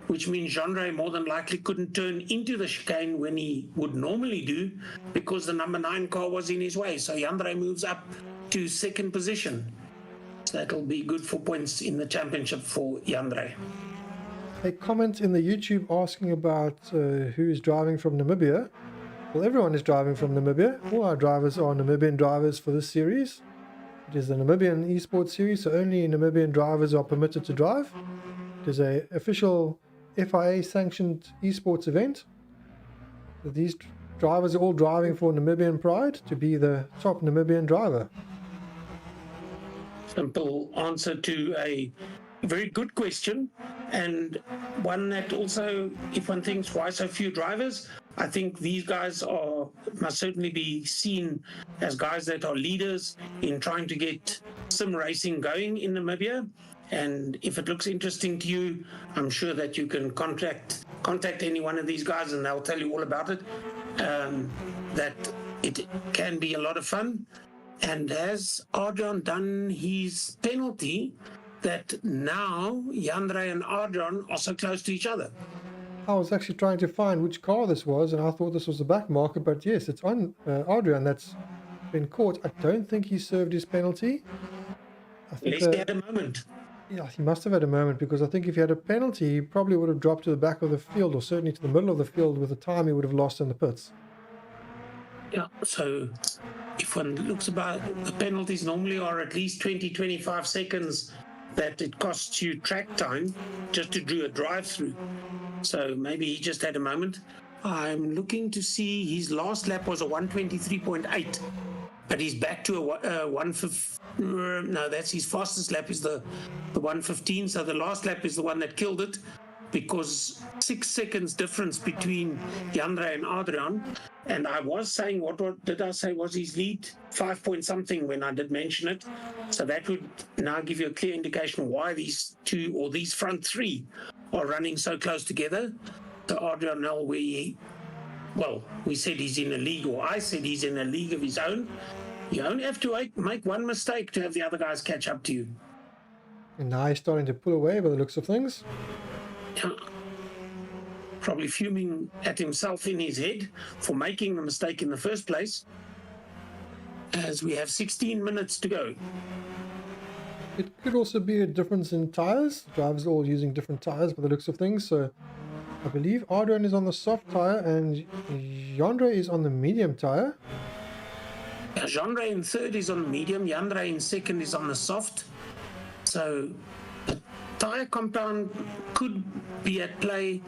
S2: which means Genre more than likely couldn't turn into the chicane when he would normally do, because the number 9 car was in his way. So Genre moves up to second position. So that'll be good for points in the championship for Yandre.
S1: A comment in the YouTube asking about who is driving from Namibia. Well, everyone is driving from Namibia. All our drivers are Namibian drivers for this series. It is the Namibian eSport series, so only Namibian drivers are permitted to drive. It is an official FIA sanctioned eSports event. These drivers are all driving for Namibian pride to be the top Namibian driver.
S2: Simple answer to a very good question, and one that also, if one thinks why so few drivers, I think these guys must certainly be seen as guys that are leaders in trying to get sim racing going in Namibia. And if it looks interesting to you, I'm sure that you can contact any one of these guys and they'll tell you all about it. That it can be a lot of fun. And has Adrian done his penalty that now Yandre and Adrian are so close to each other?
S1: I was actually trying to find which car this was, and I thought this was the back marker, but yes, it's on Adrian that's been caught. I don't think he served his penalty. I think
S2: Leslie had a moment.
S1: Yeah, he must have had a moment, because I think if he had a penalty, he probably would have dropped to the back of the field, or certainly to the middle of the field with the time he would have lost in the pits.
S2: Yeah, so if one looks about the penalties, normally are at least 20-25 seconds that it costs you track time just to do a drive-through. So maybe he just had a moment. I'm looking to see his last lap was a 123.8, but he's back to a 115. No, that's his fastest lap is the 115. So the last lap is the one that killed it, because 6 seconds difference between Yandre and Adrian. And I was saying, what did I say was his lead? 5 point something when I did mention it. So that would now give you a clear indication why these two, or these front three, are running so close together. So Adrian now, we said he's in a league, or I said he's in a league of his own. You only have to make one mistake to have the other guys catch up to you.
S1: And now he's starting to pull away by the looks of things.
S2: Probably fuming at himself in his head for making the mistake in the first place, as we have 16 minutes to go.
S1: It could also be a difference in tires. The drivers are all using different tires by the looks of things. So I believe Adrian is on the soft tire and Yandre is on the medium tire.
S2: Genre in third is on the medium, Yandre in second is on the soft. So the tire compound could be at play,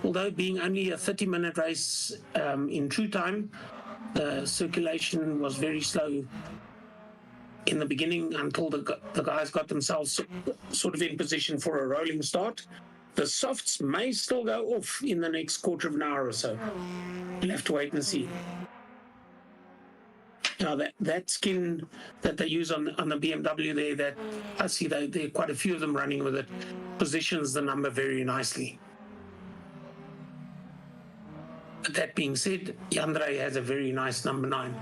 S2: although being only a 30-minute race in true time, the circulation was very slow in the beginning until the guys got themselves sort of in position for a rolling start. The softs may still go off in the next quarter of an hour or so. We'll have to wait and see. Now that skin that they use on the BMW there, that I see there are quite a few of them running with it, positions the number very nicely. But that being said, Yandre has a very nice number 9.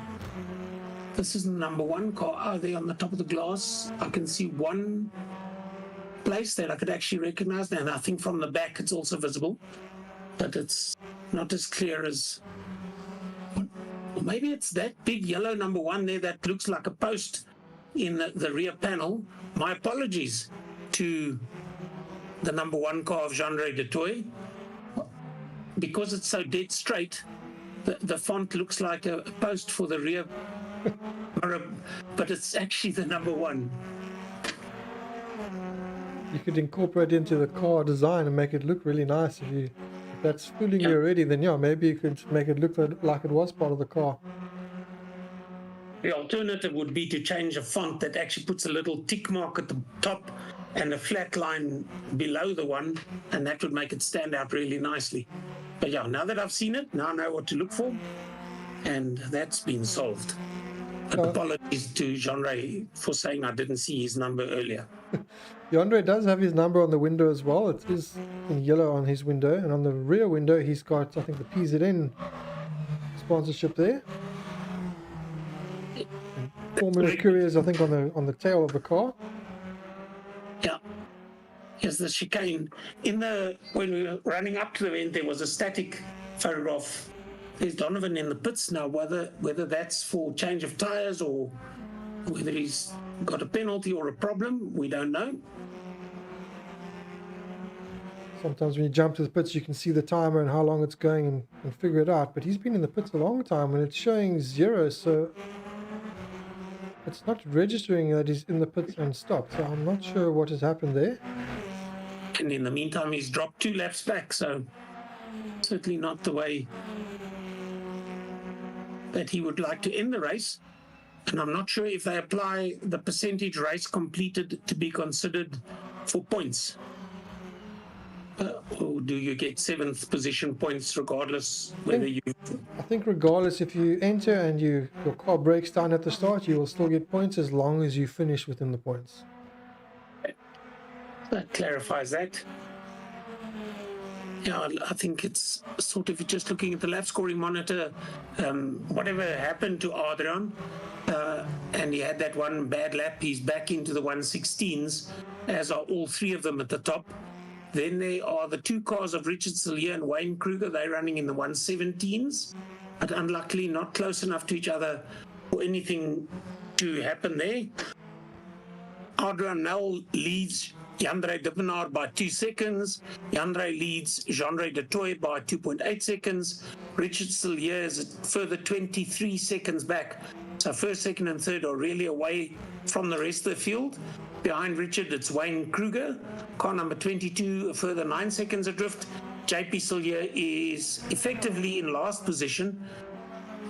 S2: This is the number 1 car. Are they on the top of the glass? I can see one place that I could actually recognize, and I think from the back it's also visible, but it's not as clear as... Or maybe it's that big yellow number 1 there that looks like a post in the rear panel. My apologies to the number 1 car of Jean-Ray Detoy. Because it's so dead straight, the font looks like a post for the rear, but it's actually the number 1.
S1: You could incorporate into the car design and make it look really nice. If that's fooling you already, then yeah, maybe you could make it look like it was part of the car.
S2: The alternative would be to change a font that actually puts a little tick mark at the top and a flat line below the one, and that would make it stand out really nicely. But yeah, now that I've seen it, now I know what to look for, and that's been solved. But apologies to Jean-Ray for saying I didn't see his number earlier.
S1: Jean-Ray does have his number on the window as well. It is in yellow on his window, and on the rear window he's got, I think, the PZN sponsorship there. And Formula Couriers, I think, on the tail of the car.
S2: Yeah. Yes, the chicane. When we were running up to the event, there was a static photograph. There's Donovan in the pits now. Whether that's for change of tires or whether he's got a penalty or a problem, we don't know.
S1: Sometimes when you jump to the pits, you can see the timer and how long it's going and figure it out. But he's been in the pits a long time, and it's showing 0, so it's not registering that he's in the pits and stopped. So I'm not sure what has happened there.
S2: And in the meantime, he's dropped 2 laps back, so certainly not the way that he would like to end the race. And I'm not sure if they apply the percentage race completed to be considered for points. Or do you get 7th position points regardless whether you...
S1: I think regardless, if you enter and your car breaks down at the start, you will still get points as long as you finish within the points.
S2: That clarifies that. Yeah, I think it's sort of just looking at the lap scoring monitor, whatever happened to Adrian, and he had that one bad lap, he's back into the 116s, as are all 3 of them at the top. Then there are the 2 cars of Richard Sillier and Wayne Kruger. They're running in the 117s, but unluckily not close enough to each other for anything to happen there. Adrian Nel leads Jan-Ray Dippenaar by 2 seconds. Jan-Ray leads Jean-Ray Detoy by 2.8 seconds. Richard Sillier is a further 23 seconds back. So 1st, 2nd, and 3rd are really away from the rest of the field. Behind Richard, it's Wayne Kruger. Car number 22, a further 9 seconds adrift. JP Sillier is effectively in last position,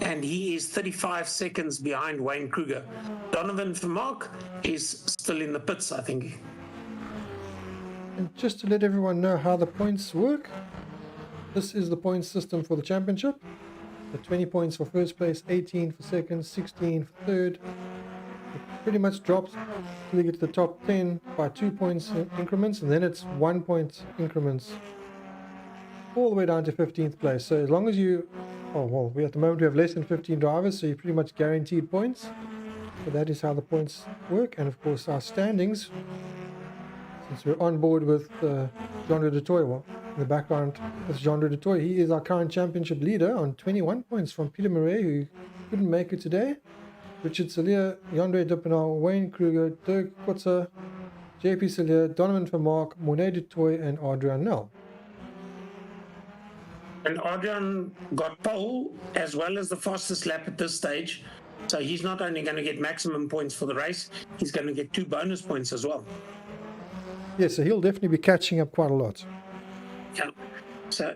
S2: and he is 35 seconds behind Wayne Kruger. Donovan Vermaak is still in the pits, I think.
S1: And just to let everyone know how the points work, this is the points system for the championship. The 20 points for first place, 18 for second, 16 for third. It pretty much drops till you get to the top 10 by 2 points increments, and then it's 1 point increments all the way down to 15th place. So as long as you, we at the moment we have less than 15 drivers, so you're pretty much guaranteed points. So that is how the points work. And of course our standings, since we're on board with Jean-Ray Detoy, in the background with Jean-Ray Detoy, he is our current championship leader on 21 points from Peter Murray, who couldn't make it today. Richard Sillier, Jan-Ray Dippenaar, Wayne Kruger, Dirk Kotzer, JP Sillier, Donovan Vermaak, Monet Detoy, and Adrian Nel.
S2: And Adrian got pole as well as the fastest lap at this stage. So he's not only going to get maximum points for the race, he's going to get 2 bonus points as well.
S1: Yeah, so he'll definitely be catching up quite a lot.
S2: Yeah. So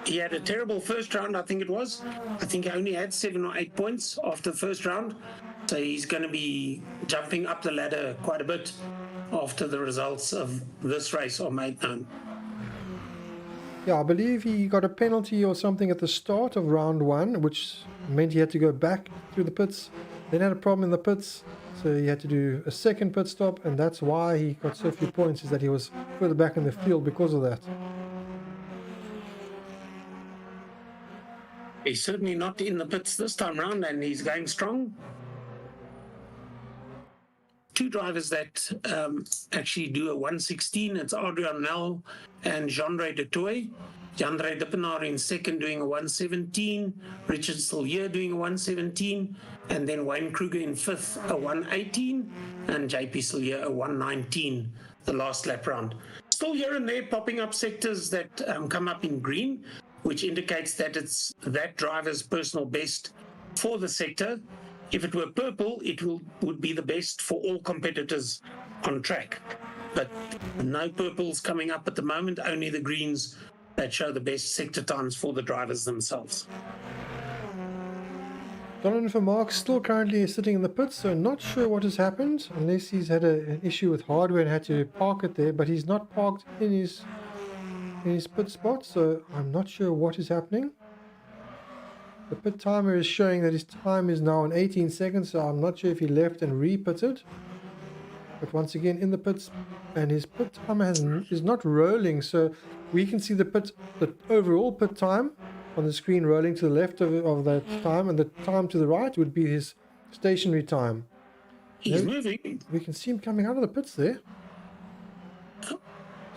S2: he had a terrible first round, I think it was. I think he only had 7 or 8 points after the first round. So he's going to be jumping up the ladder quite a bit after the results of this race are made known.
S1: Yeah, I believe he got a penalty or something at the start of round 1, which meant he had to go back through the pits. Then had a problem in the pits, so he had to do a second pit stop, and that's why he got so few points, is that he was further back in the field because of that.
S2: He's certainly not in the pits this time round, and he's going strong. 2 drivers that actually do a 116. It's Adrian Nel and Jean-Ray Detoy. Jan-Ray Dippenaar in second doing a 117. Richard Sillier doing a 117. And then Wayne Kruger in 5th, a 118. And JP Sillier, a 119. the last lap round. Still here and there popping up sectors that come up in green, which indicates that it's that driver's personal best for the sector. If it were purple, it would be the best for all competitors on track. But no purples coming up at the moment, only the greens that show the best sector times for the drivers themselves.
S1: Donovan Vermaak still currently sitting in the pits, so not sure what has happened, unless he's had an issue with hardware and had to park it there, but he's not parked in his pit spot, so I'm not sure what is happening. The pit timer is showing that his time is now on 18 seconds, so I'm not sure if he left and re-pitted. But once again in the pits, and his pit timer is not rolling, so we can see the overall pit time on the screen rolling to the left of that time, and the time to the right would be his stationary time.
S2: He's moving.
S1: We can see him coming out of the pits there.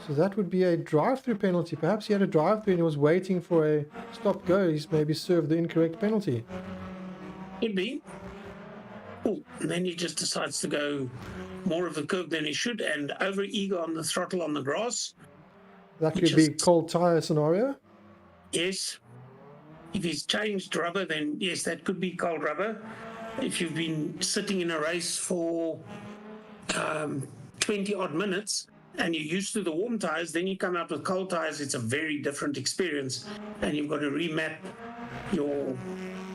S1: So that would be a drive-through penalty. Perhaps he had a drive-through and he was waiting for a stop-go. He's maybe served the incorrect penalty.
S2: Could be. Oh, and then he just decides to go more of the curve than he should, and over eager on the throttle on the grass.
S1: That could be cold tire scenario.
S2: Yes. If he's changed rubber, then yes, that could be cold rubber. If you've been sitting in a race for 20 odd minutes and you're used to the warm tires, then you come out with cold tires, it's a very different experience, and you've got to remap your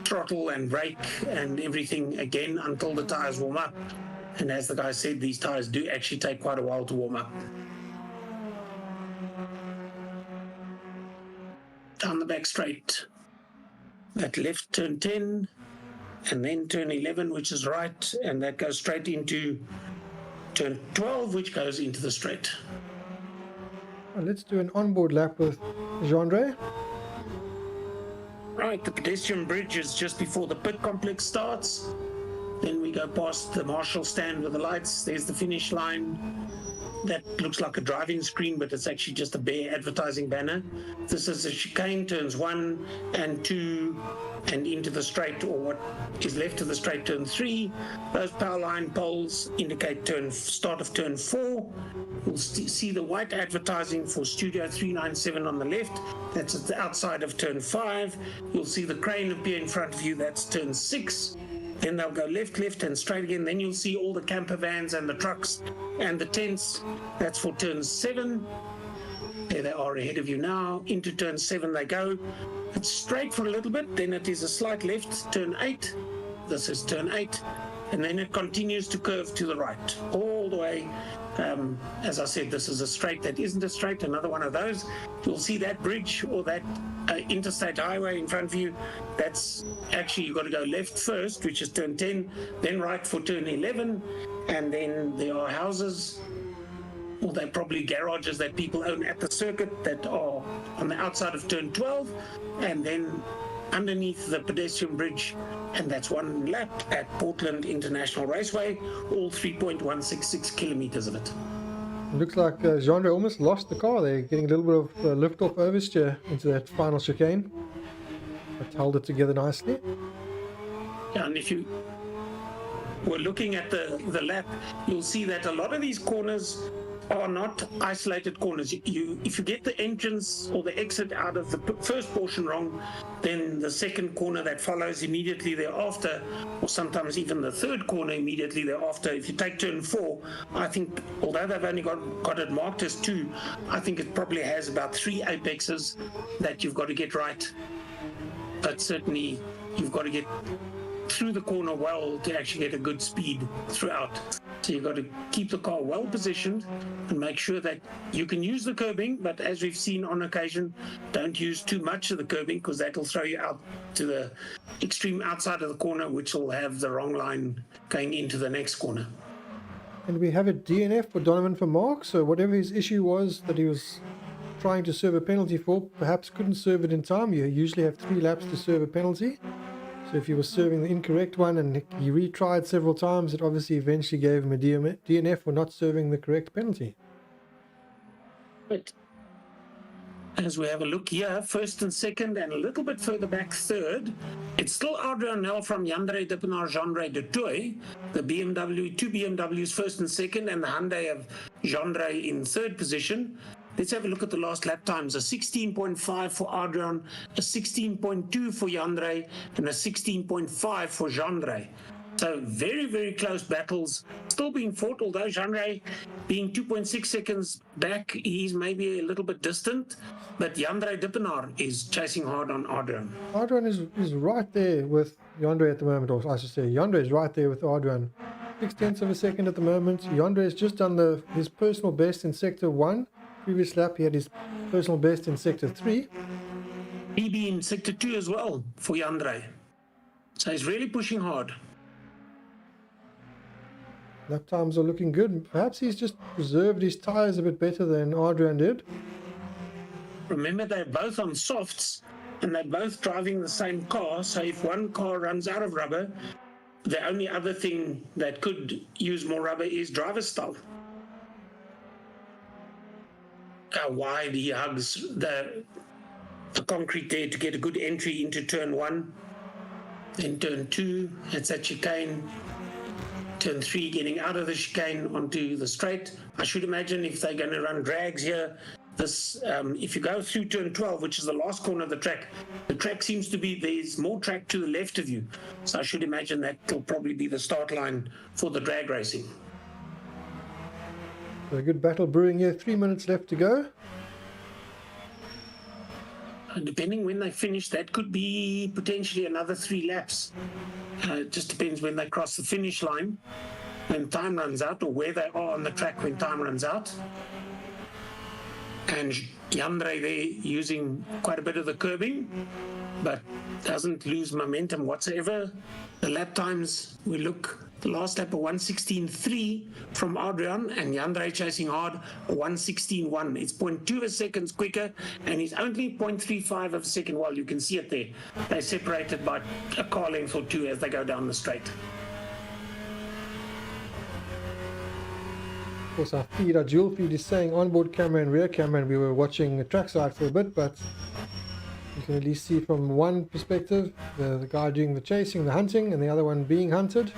S2: throttle and brake and everything again until the tires warm up. And as the guy said, these tires do actually take quite a while to warm up. Down the back straight. That left turn 10, and then turn 11, which is right, and that goes straight into turn 12, which goes into the straight.
S1: Well, let's do an onboard lap with Jean-Andre.
S2: Right, the pedestrian bridge is just before the pit complex starts. Then we go past the marshal stand with the lights. There's the finish line. That looks like a driving screen, but it's actually just a bare advertising banner. This is a chicane, turns 1 and 2, and into the straight, or what is left of the straight, turn 3. Those power line poles indicate start of turn 4. You'll see the white advertising for Studio 397 on the left. That's at the outside of turn 5. You'll see the crane appear in front of you. That's turn 6. Then they'll go left, and straight again. Then you'll see all the camper vans and the trucks and the tents. That's for turn 7. There they are ahead of you now. Into turn 7 they go. It's straight for a little bit. Then it is a slight left, turn 8. This is turn 8. And then it continues to curve to the right, all the way. As I said, this is a straight that isn't a straight, another one of those. You'll see that bridge or that interstate highway in front of you. That's actually, you've got to go left first, which is turn 10, then right for turn 11, and then there are houses, or they're probably garages that people own at the circuit that are on the outside of turn 12, and then underneath the pedestrian bridge, and that's one lap at Portland International Raceway, all 3.166 kilometers of it.
S1: It looks like Jean-Andre almost lost the car there, getting a little bit of lift-off oversteer into that final chicane, but held it together nicely.
S2: Yeah, and if you were looking at the lap, you'll see that a lot of these corners are not isolated corners. If you get the entrance or the exit out of the first portion wrong, then the second corner that follows immediately thereafter, or sometimes even the third corner immediately thereafter, if you take turn 4, I think, although they've only got it marked as 2, I think it probably has about 3 apexes that you've got to get right. But certainly you've got to get through the corner well to actually get a good speed throughout. So you've got to keep the car well positioned and make sure that you can use the curbing, but as we've seen on occasion, don't use too much of the curbing, because that will throw you out to the extreme outside of the corner, which will have the wrong line going into the next corner.
S1: And we have a DNF for Donovan Vermaak, so whatever his issue was that he was trying to serve a penalty for, perhaps couldn't serve it in time. You usually have 3 laps to serve a penalty. So if he was serving the incorrect one and he retried several times, it obviously eventually gave him a DNF for not serving the correct penalty.
S2: But as we have a look here, first and second, and a little bit further back, third. It's still Adrian Nel from Jandre Dippenaar, Jandre de Toy. The BMW, two BMWs first and second, and the Hyundai of Jandre in third position. Let's have a look at the last lap times. A 16.5 for Adrian, a 16.2 for Jandre, and a 16.5 for Jandre. So very, very close battles still being fought, although Jandre being 2.6 seconds back, he's maybe a little bit distant. But Jandre Dippenaar is chasing hard on Adrian.
S1: Adrian is right there with Jandre at the moment, or I should say Jandre is right there with Adrian. 0.6 of a second at the moment. Jandre has just done his personal best in Sector 1. Previous lap he had his personal best in Sector 3.
S2: PB in Sector 2 as well for Jandre. So he's really pushing hard.
S1: Lap times are looking good. Perhaps he's just preserved his tyres a bit better than Adrian did.
S2: Remember, they're both on softs and they're both driving the same car. So if one car runs out of rubber, the only other thing that could use more rubber is driver style. How wide he hugs the concrete there to get a good entry into turn 1. Then turn 2, it's that chicane. Turn 3, getting out of the chicane onto the straight. I should imagine if they're going to run drags here, this if you go through turn 12, which is the last corner of the track seems to be, there's more track to the left of you. So I should imagine that will probably be the start line for the drag racing.
S1: A good battle brewing here. 3 minutes left to go.
S2: And depending when they finish, that could be potentially another 3 laps. It just depends when they cross the finish line, when time runs out, or where they are on the track when time runs out. And Jandre there using quite a bit of the curbing, but doesn't lose momentum whatsoever. The lap times, we look, the last lap a 1:16.3 from Adrian, and Jandre chasing hard a 1:16.1. It's 0.2 seconds quicker, and he's only 0.35 of a second. Well, you can see it there. They're separated by a car length or 2 as they go down the straight.
S1: Of course, our dual feed is saying onboard camera and rear camera, and we were watching the trackside for a bit, but you can at least see from one perspective, the guy doing the chasing, the hunting, and the other one being hunted.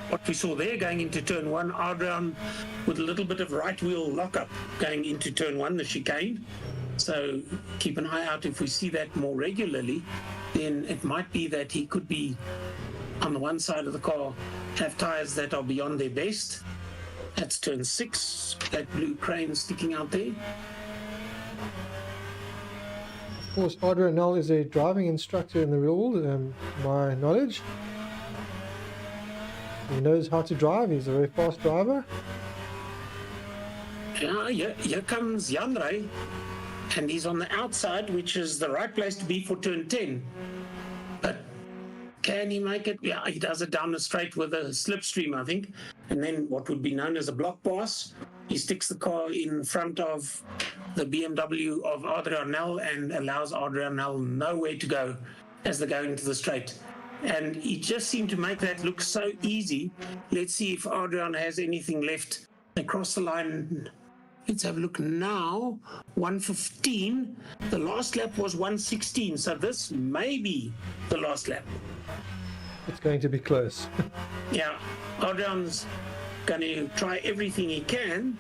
S2: What we saw there going into turn 1, Adrian with a little bit of right wheel lockup going into turn 1, the chicane. So keep an eye out. If we see that more regularly, then it might be that he could be on the one side of the car, have tyres that are beyond their best. That's turn 6, that blue crane sticking out there.
S1: Of course, Adrian Nel is a driving instructor in the world, to my knowledge. He knows how to drive. He's a very fast driver.
S2: Yeah, here comes Jandre, and he's on the outside, which is the right place to be for turn 10. But can he make it? Yeah, he does it down the straight with a slipstream, I think. And then what would be known as a block pass. He sticks the car in front of the BMW of Adrian Nel and allows Adrian Nel nowhere to go as they go into the straight. And he just seemed to make that look so easy. Let's see if Adrian has anything left. They cross the line. Let's have a look now. 1:15. The last lap was 1:16. So this may be the last lap.
S1: It's going to be close.
S2: Yeah, Adrian's going to try everything he can,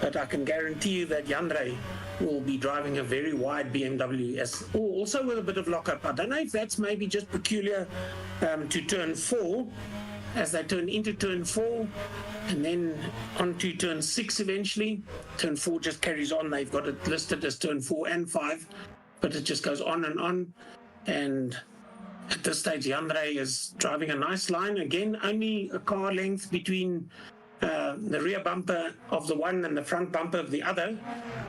S2: but I can guarantee you that Jandre will be driving a very wide BMW, also with a bit of lockup. I don't know if that's maybe just peculiar to turn 4, as they turn into turn 4, and then onto turn 6 eventually. Turn 4 just carries on. They've got it listed as turn 4 and 5, but it just goes on and on. And at this stage, Jandre is driving a nice line. Again, only a car length between the rear bumper of the one and the front bumper of the other.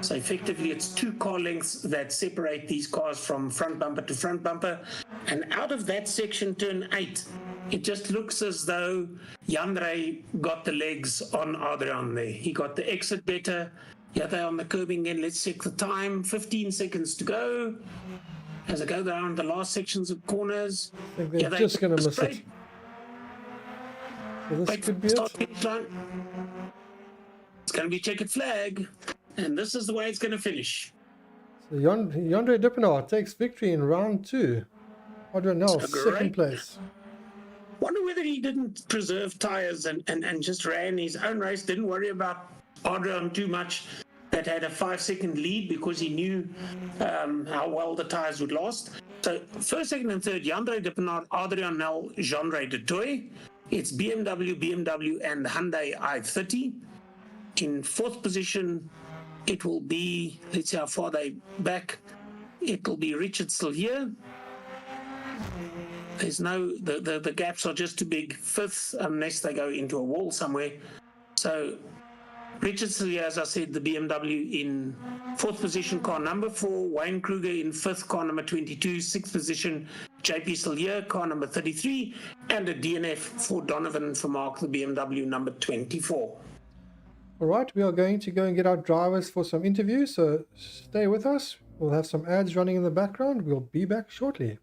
S2: So effectively, it's 2 car lengths that separate these cars from front bumper to front bumper. And out of that section, turn 8, it just looks as though Jandre got the legs on Adrian there. He got the exit better. Yeah, they're on the curbing again. Let's check the time. 15 seconds to go. As I go down the last sections of corners.
S1: I think they're just going to miss it. So this could be it.
S2: It's going to be checkered flag. And this is the way it's going to finish.
S1: Yandre Dippenaar takes victory in round 2. Adrian second place.
S2: Wonder whether he didn't preserve tires and just ran his own race, didn't worry about Adrian too much, that had a 5-second lead because he knew how well the tires would last. So first, second, and third, Yandre Dippenaar, Adrian Nel, Jean-Ray de Toy. It's BMW, and Hyundai i30. In fourth position, it will be, let's see how far they back. It will be Richard Sillier. There's no, the gaps are just too big. Fifth, unless they go into a wall somewhere. So Richard Sillier, as I said, the BMW in fourth position, car number 4. Wayne Kruger in fifth, car number 22. Sixth position, JP Sillier, car number 33. And a DNF for Donovan Vermaak, the BMW number 24.
S1: All right, we are going to go and get our drivers for some interviews, so stay with us. We'll have some ads running in the background. We'll be back shortly.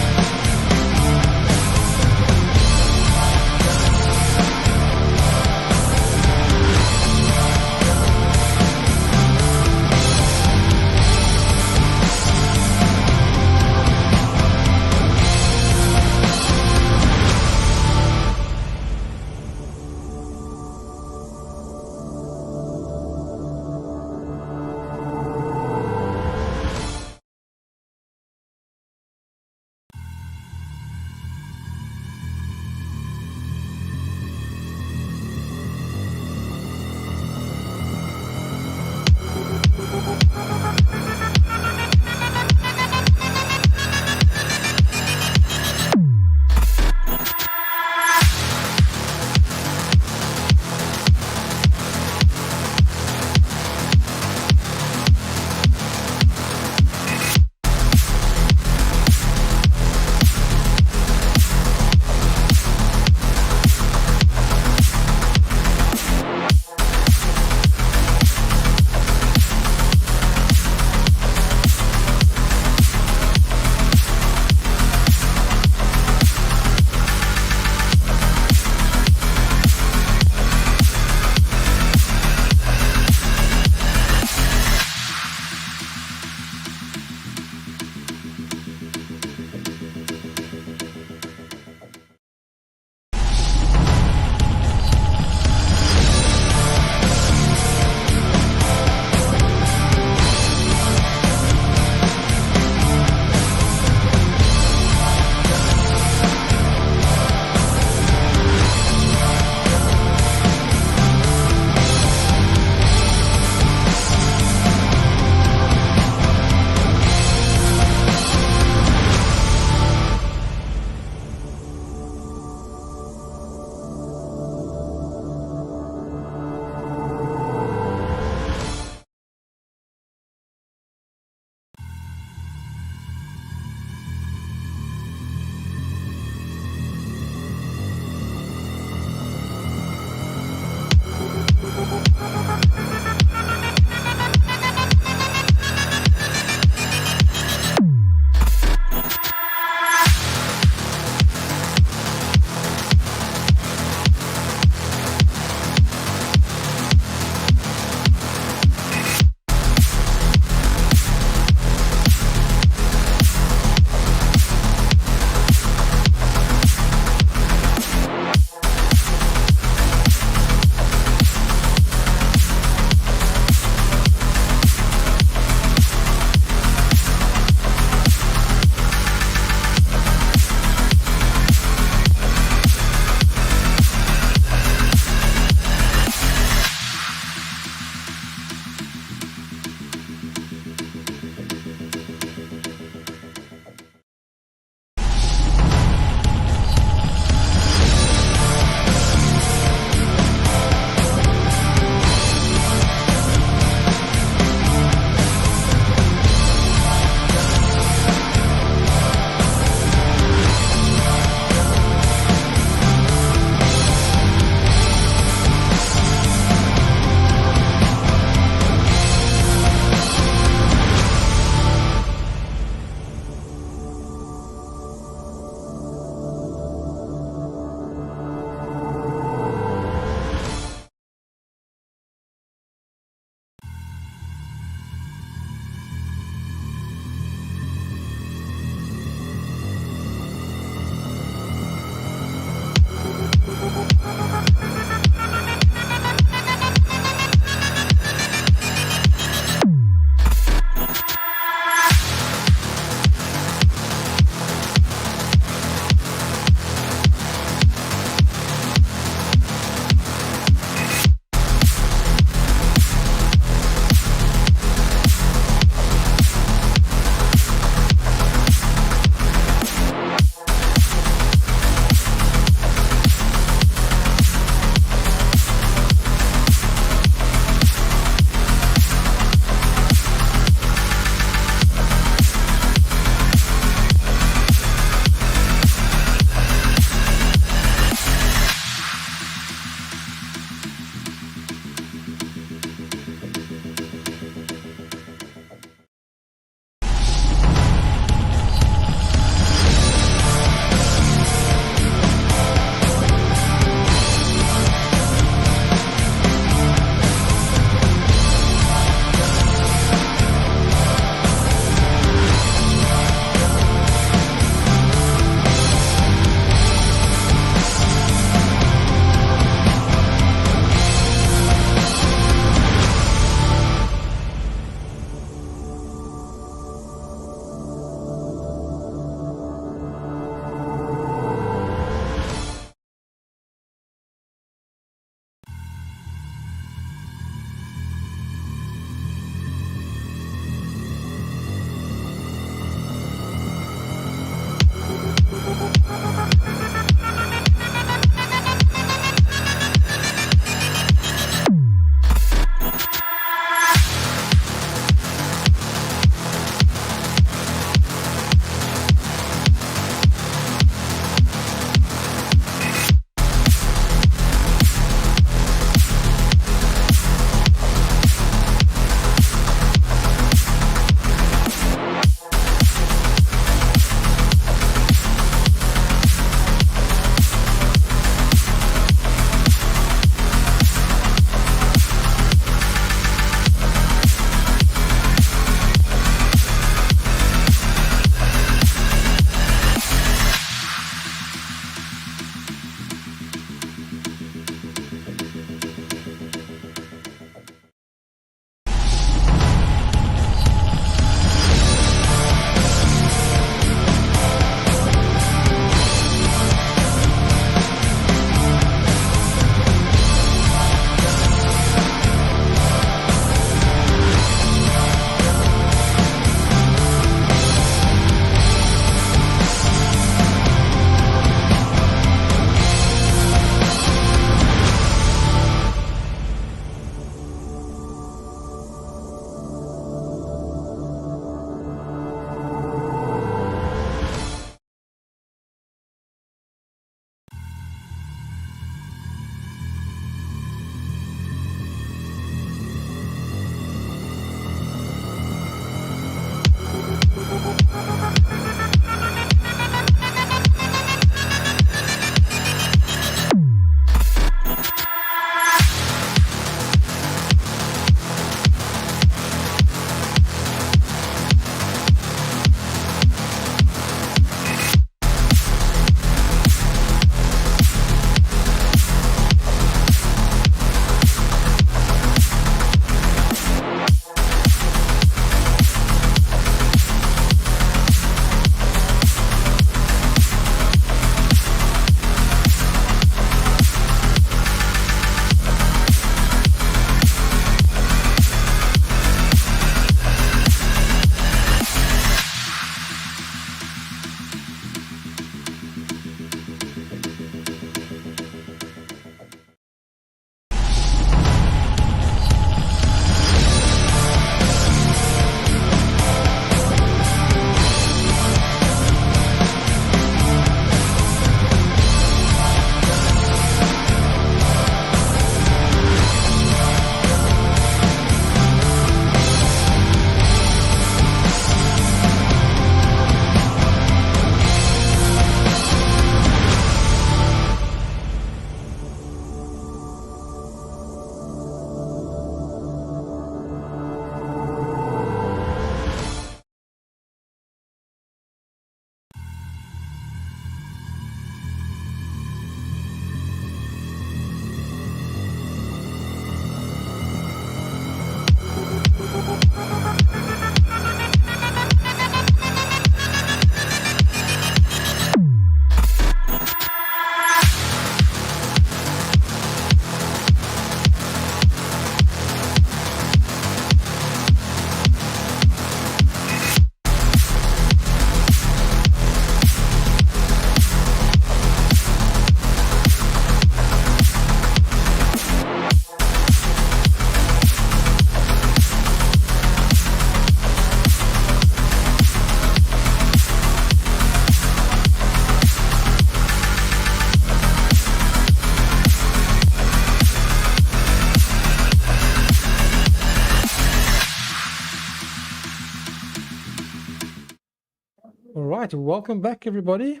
S1: All right, welcome back, everybody.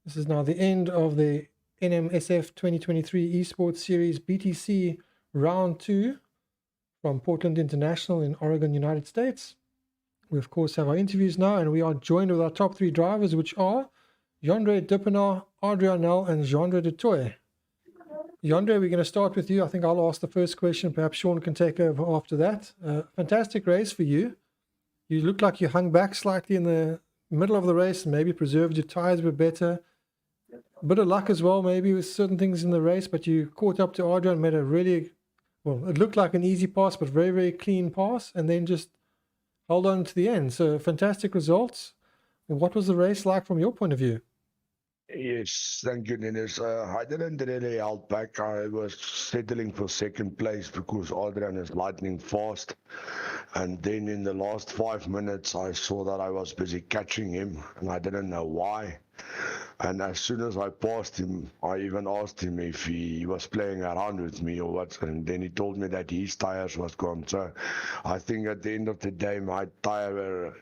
S1: This is now the end of the NMSF 2023 eSports Series BTC Round 2 from Portland International in Oregon, United States. We, of course, have our interviews now, and we are joined with our top 3 drivers, which are Jandre Dippenaar, Adrian Nel, and Jandre de Toy. Jandre, we're going to start with you. I think I'll ask the first question. Perhaps Sean can take over after that. Fantastic race for you. You looked like you hung back slightly in the middle of the race and maybe preserved your tires were better. A bit of luck as well, maybe with certain things in the race, but you caught up to Adrian, made a really, well, it looked like an easy pass, but very, very clean pass, and then just held on to the end. So fantastic results. What was the race like from your point of view?
S3: Yes, thank you, Dennis. I didn't really hold back. I was settling for second place because Adrian is lightning fast. And then in the last 5 minutes, I saw that I was busy catching him, and I didn't know why. And as soon as I passed him, I even asked him if he was playing around with me or what, and then he told me that his tires was gone. So I think at the end of the day, my tire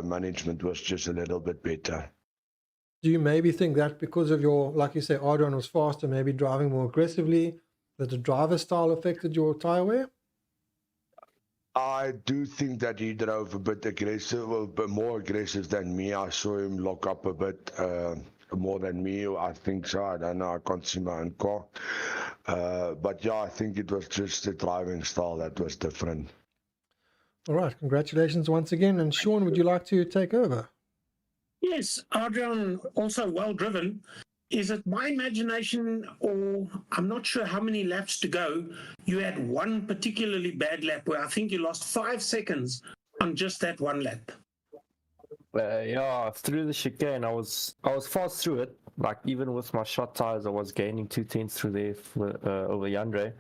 S3: management was just a little bit better.
S1: Do you maybe think that because of your, like you say, Adrian was faster, maybe driving more aggressively, that the driver style affected your tire wear?
S3: I do think that he drove a bit aggressive, a bit more aggressive than me. I saw him lock up a bit more than me. I think so. I don't know. I can't see my own car. But yeah, I think it was just the driving style that was different.
S1: All right. Congratulations once again. And Sean, would you like to take over?
S2: Yes, Adrian, also well driven. Is it my imagination, or I'm not sure how many laps to go? You had one particularly bad lap where I think you lost 5 seconds on just that one lap.
S4: Yeah, through the chicane, I was fast through it. Like even with my short tires, I was gaining 2/10 through there over Jandre,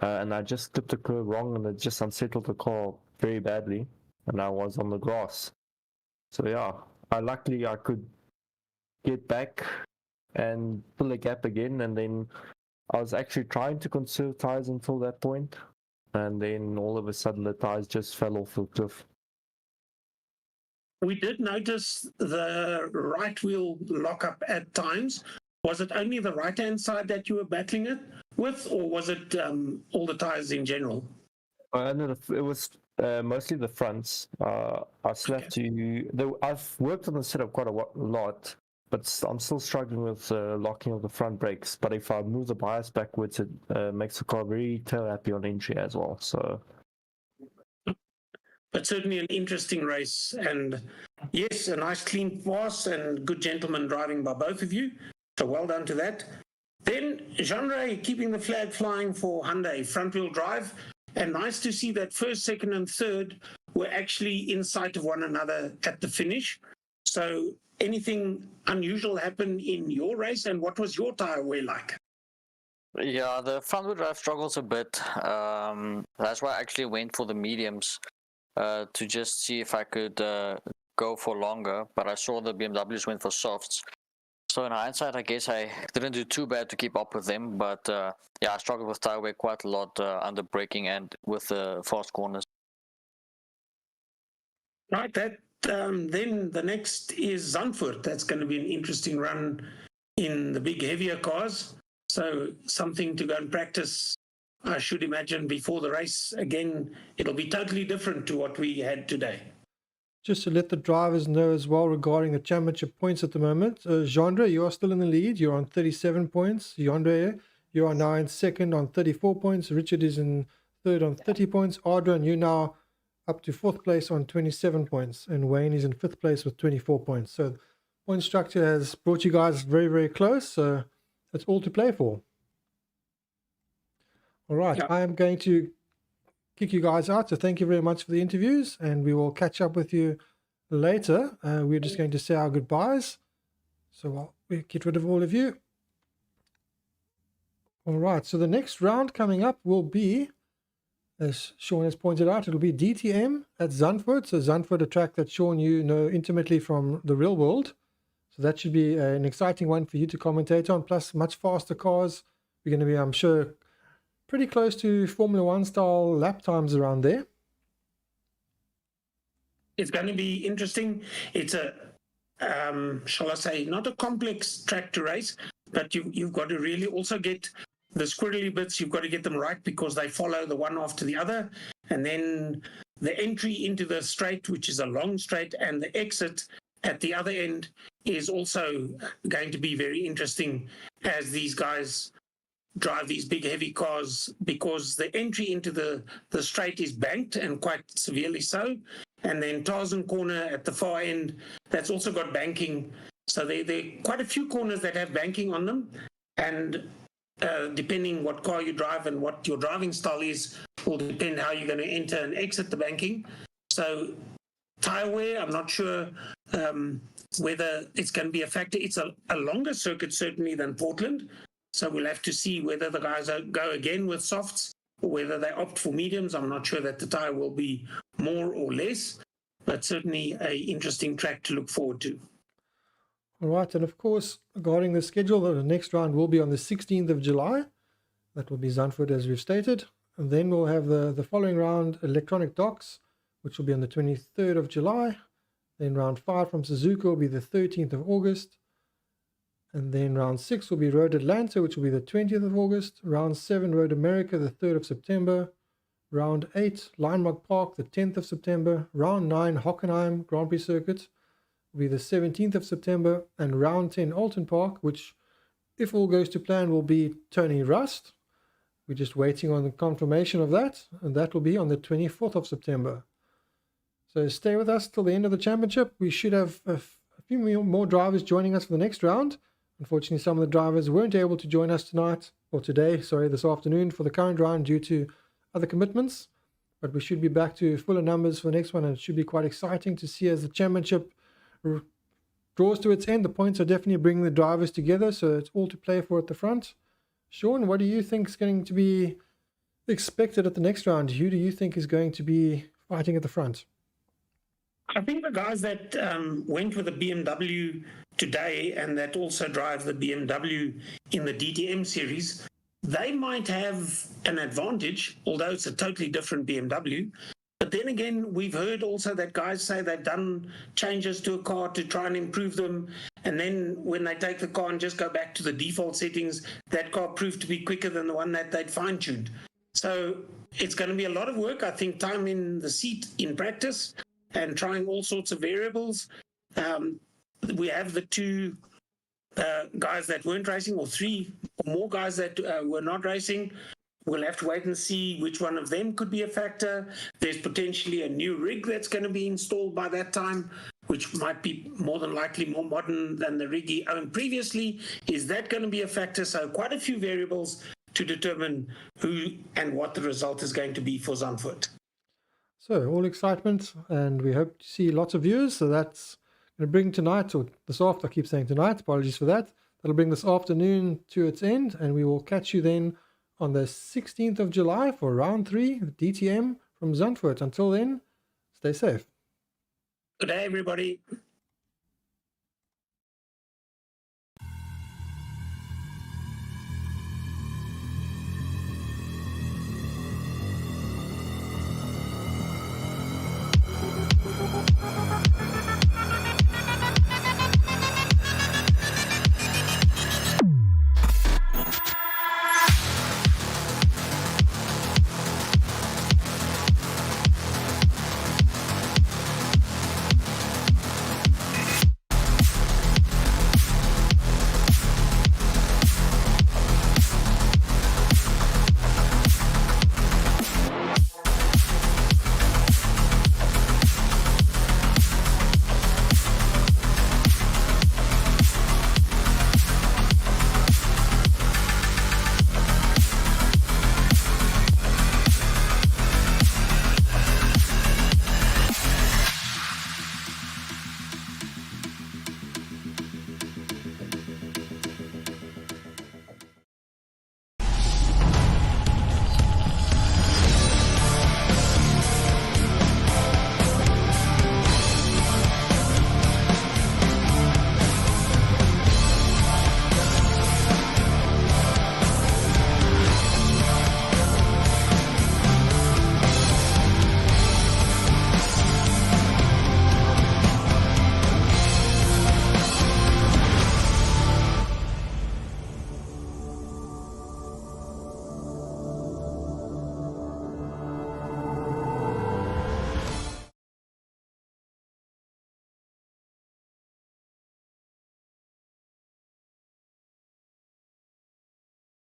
S4: and I just clipped the curve wrong, and it just unsettled the car very badly, and I was on the grass. So yeah, luckily I could get back and fill a gap again, and then I was actually trying to conserve tires until that point, and then all of a sudden the tires just fell off the cliff.
S2: We did notice the right wheel lockup at times. Was it only the right-hand side that you were battling it with, or was it all the tires in general?
S4: It was mostly the fronts. I still have to. I've worked on the setup quite a lot, but I'm still struggling with locking of the front brakes. But if I move the bias backwards, it makes the car very tail happy on entry as well. So,
S2: but certainly an interesting race, and yes, a nice clean pass and good gentleman driving by both of you. So well done to that. Then Jandre keeping the flag flying for Hyundai front wheel drive. And nice to see that first, second, and third were actually in sight of one another at the finish. So anything unusual happen in your race, and what was your tire wear like?
S5: Yeah, the front wheel drive struggles a bit. That's why I actually went for the mediums to just see if I could go for longer. But I saw the BMWs went for softs. So in hindsight, I guess I didn't do too bad to keep up with them, but yeah, I struggled with tire wear quite a lot under braking and with the fast corners.
S2: Right, then the next is Zandvoort. That's going to be an interesting run in the big heavier cars. So something to go and practice, I should imagine, before the race. Again, it'll be totally different to what we had today.
S1: Just to let the drivers know as well regarding the championship points at the moment. Jandre, you are still in the lead. You're on 37 points. Jandre, you are now in second on 34 points. Richard is in third on 30 points. Adrian, you now up to fourth place on 27 points. And Wayne is in fifth place with 24 points. So the point structure has brought you guys very, very close. So that's all to play for. All right. Yeah. I am going to kick you guys out. So thank you very much for the interviews, and we will catch up with you later. We're just going to say our goodbyes. So we'll get rid of all of you. All right. So the next round coming up will be, as Sean has pointed out, it'll be DTM at Zandvoort. So Zandvoort, a track that Sean, you know intimately from the real world. So that should be an exciting one for you to commentate on, plus much faster cars. We're going to be, I'm sure, pretty close to Formula One style lap times around there.
S2: It's going to be interesting. It's a shall I say, not a complex track to race, but you've got to really also get the squirrely bits, you've got to get them right because they follow the one after the other. And then the entry into the straight, which is a long straight, and the exit at the other end is also going to be very interesting as these guys drive these big heavy cars, because the entry into the straight is banked and quite severely so. And then Tarzan corner at the far end, that's also got banking. So there are quite a few corners that have banking on them. And depending what car you drive and what your driving style is, will depend how you're going to enter and exit the banking. So tire wear, I'm not sure whether it's going to be a factor. It's a longer circuit certainly than Portland. So we'll have to see whether the guys go again with softs or whether they opt for mediums. I'm not sure that the tire will be more or less, but certainly an interesting track to look forward to.
S1: All right, and of course, regarding the schedule, the next round will be on the 16th of July. That will be Zandvoort, as we've stated. And then we'll have the following round, electronic docks, which will be on the 23rd of July. Then round 5 from Suzuka will be the 13th of August. And then round 6 will be Road Atlanta, which will be the 20th of August. Round 7, Road America, the 3rd of September. Round 8, Linemark Park, the 10th of September. Round 9, Hockenheim Grand Prix Circuit will be the 17th of September. And round 10, Alton Park, which, if all goes to plan, will be Tony Rust. We're just waiting on the confirmation of that, and that will be on the 24th of September. So stay with us till the end of the championship. We should have a few more drivers joining us for the next round. Unfortunately, some of the drivers weren't able to join us this afternoon for the current round due to other commitments. But we should be back to fuller numbers for the next one, and it should be quite exciting to see as the championship draws to its end. The points are definitely bringing the drivers together, so it's all to play for at the front. Sean, what do you think is going to be expected at the next round? Who do you think is going to be fighting at the front?
S2: I think the guys that went with the BMW today and that also drive the BMW in the DTM series, they might have an advantage, although it's a totally different BMW. But then again, we've heard also that guys say they've done changes to a car to try and improve them. And then when they take the car and just go back to the default settings, that car proved to be quicker than the one that they'd fine-tuned. So it's going to be a lot of work. I think time in the seat in practice and trying all sorts of variables. We have the two guys that weren't racing, or three or more guys that were not racing. We'll have to wait and see which one of them could be a factor. There's potentially a new rig that's going to be installed by that time, which might be more than likely more modern than the rig he owned previously. Is that going to be a factor? So quite a few variables to determine who and what the result is going to be for Zandvoort.
S1: So all excitement, and we hope to see lots of viewers. So that's going to bring tonight, or this afternoon, I keep saying tonight, apologies for that. That'll bring this afternoon to its end, and we will catch you then on the 16th of July for round 3, the DTM from Zandvoort. Until then, stay safe.
S2: Good day, everybody.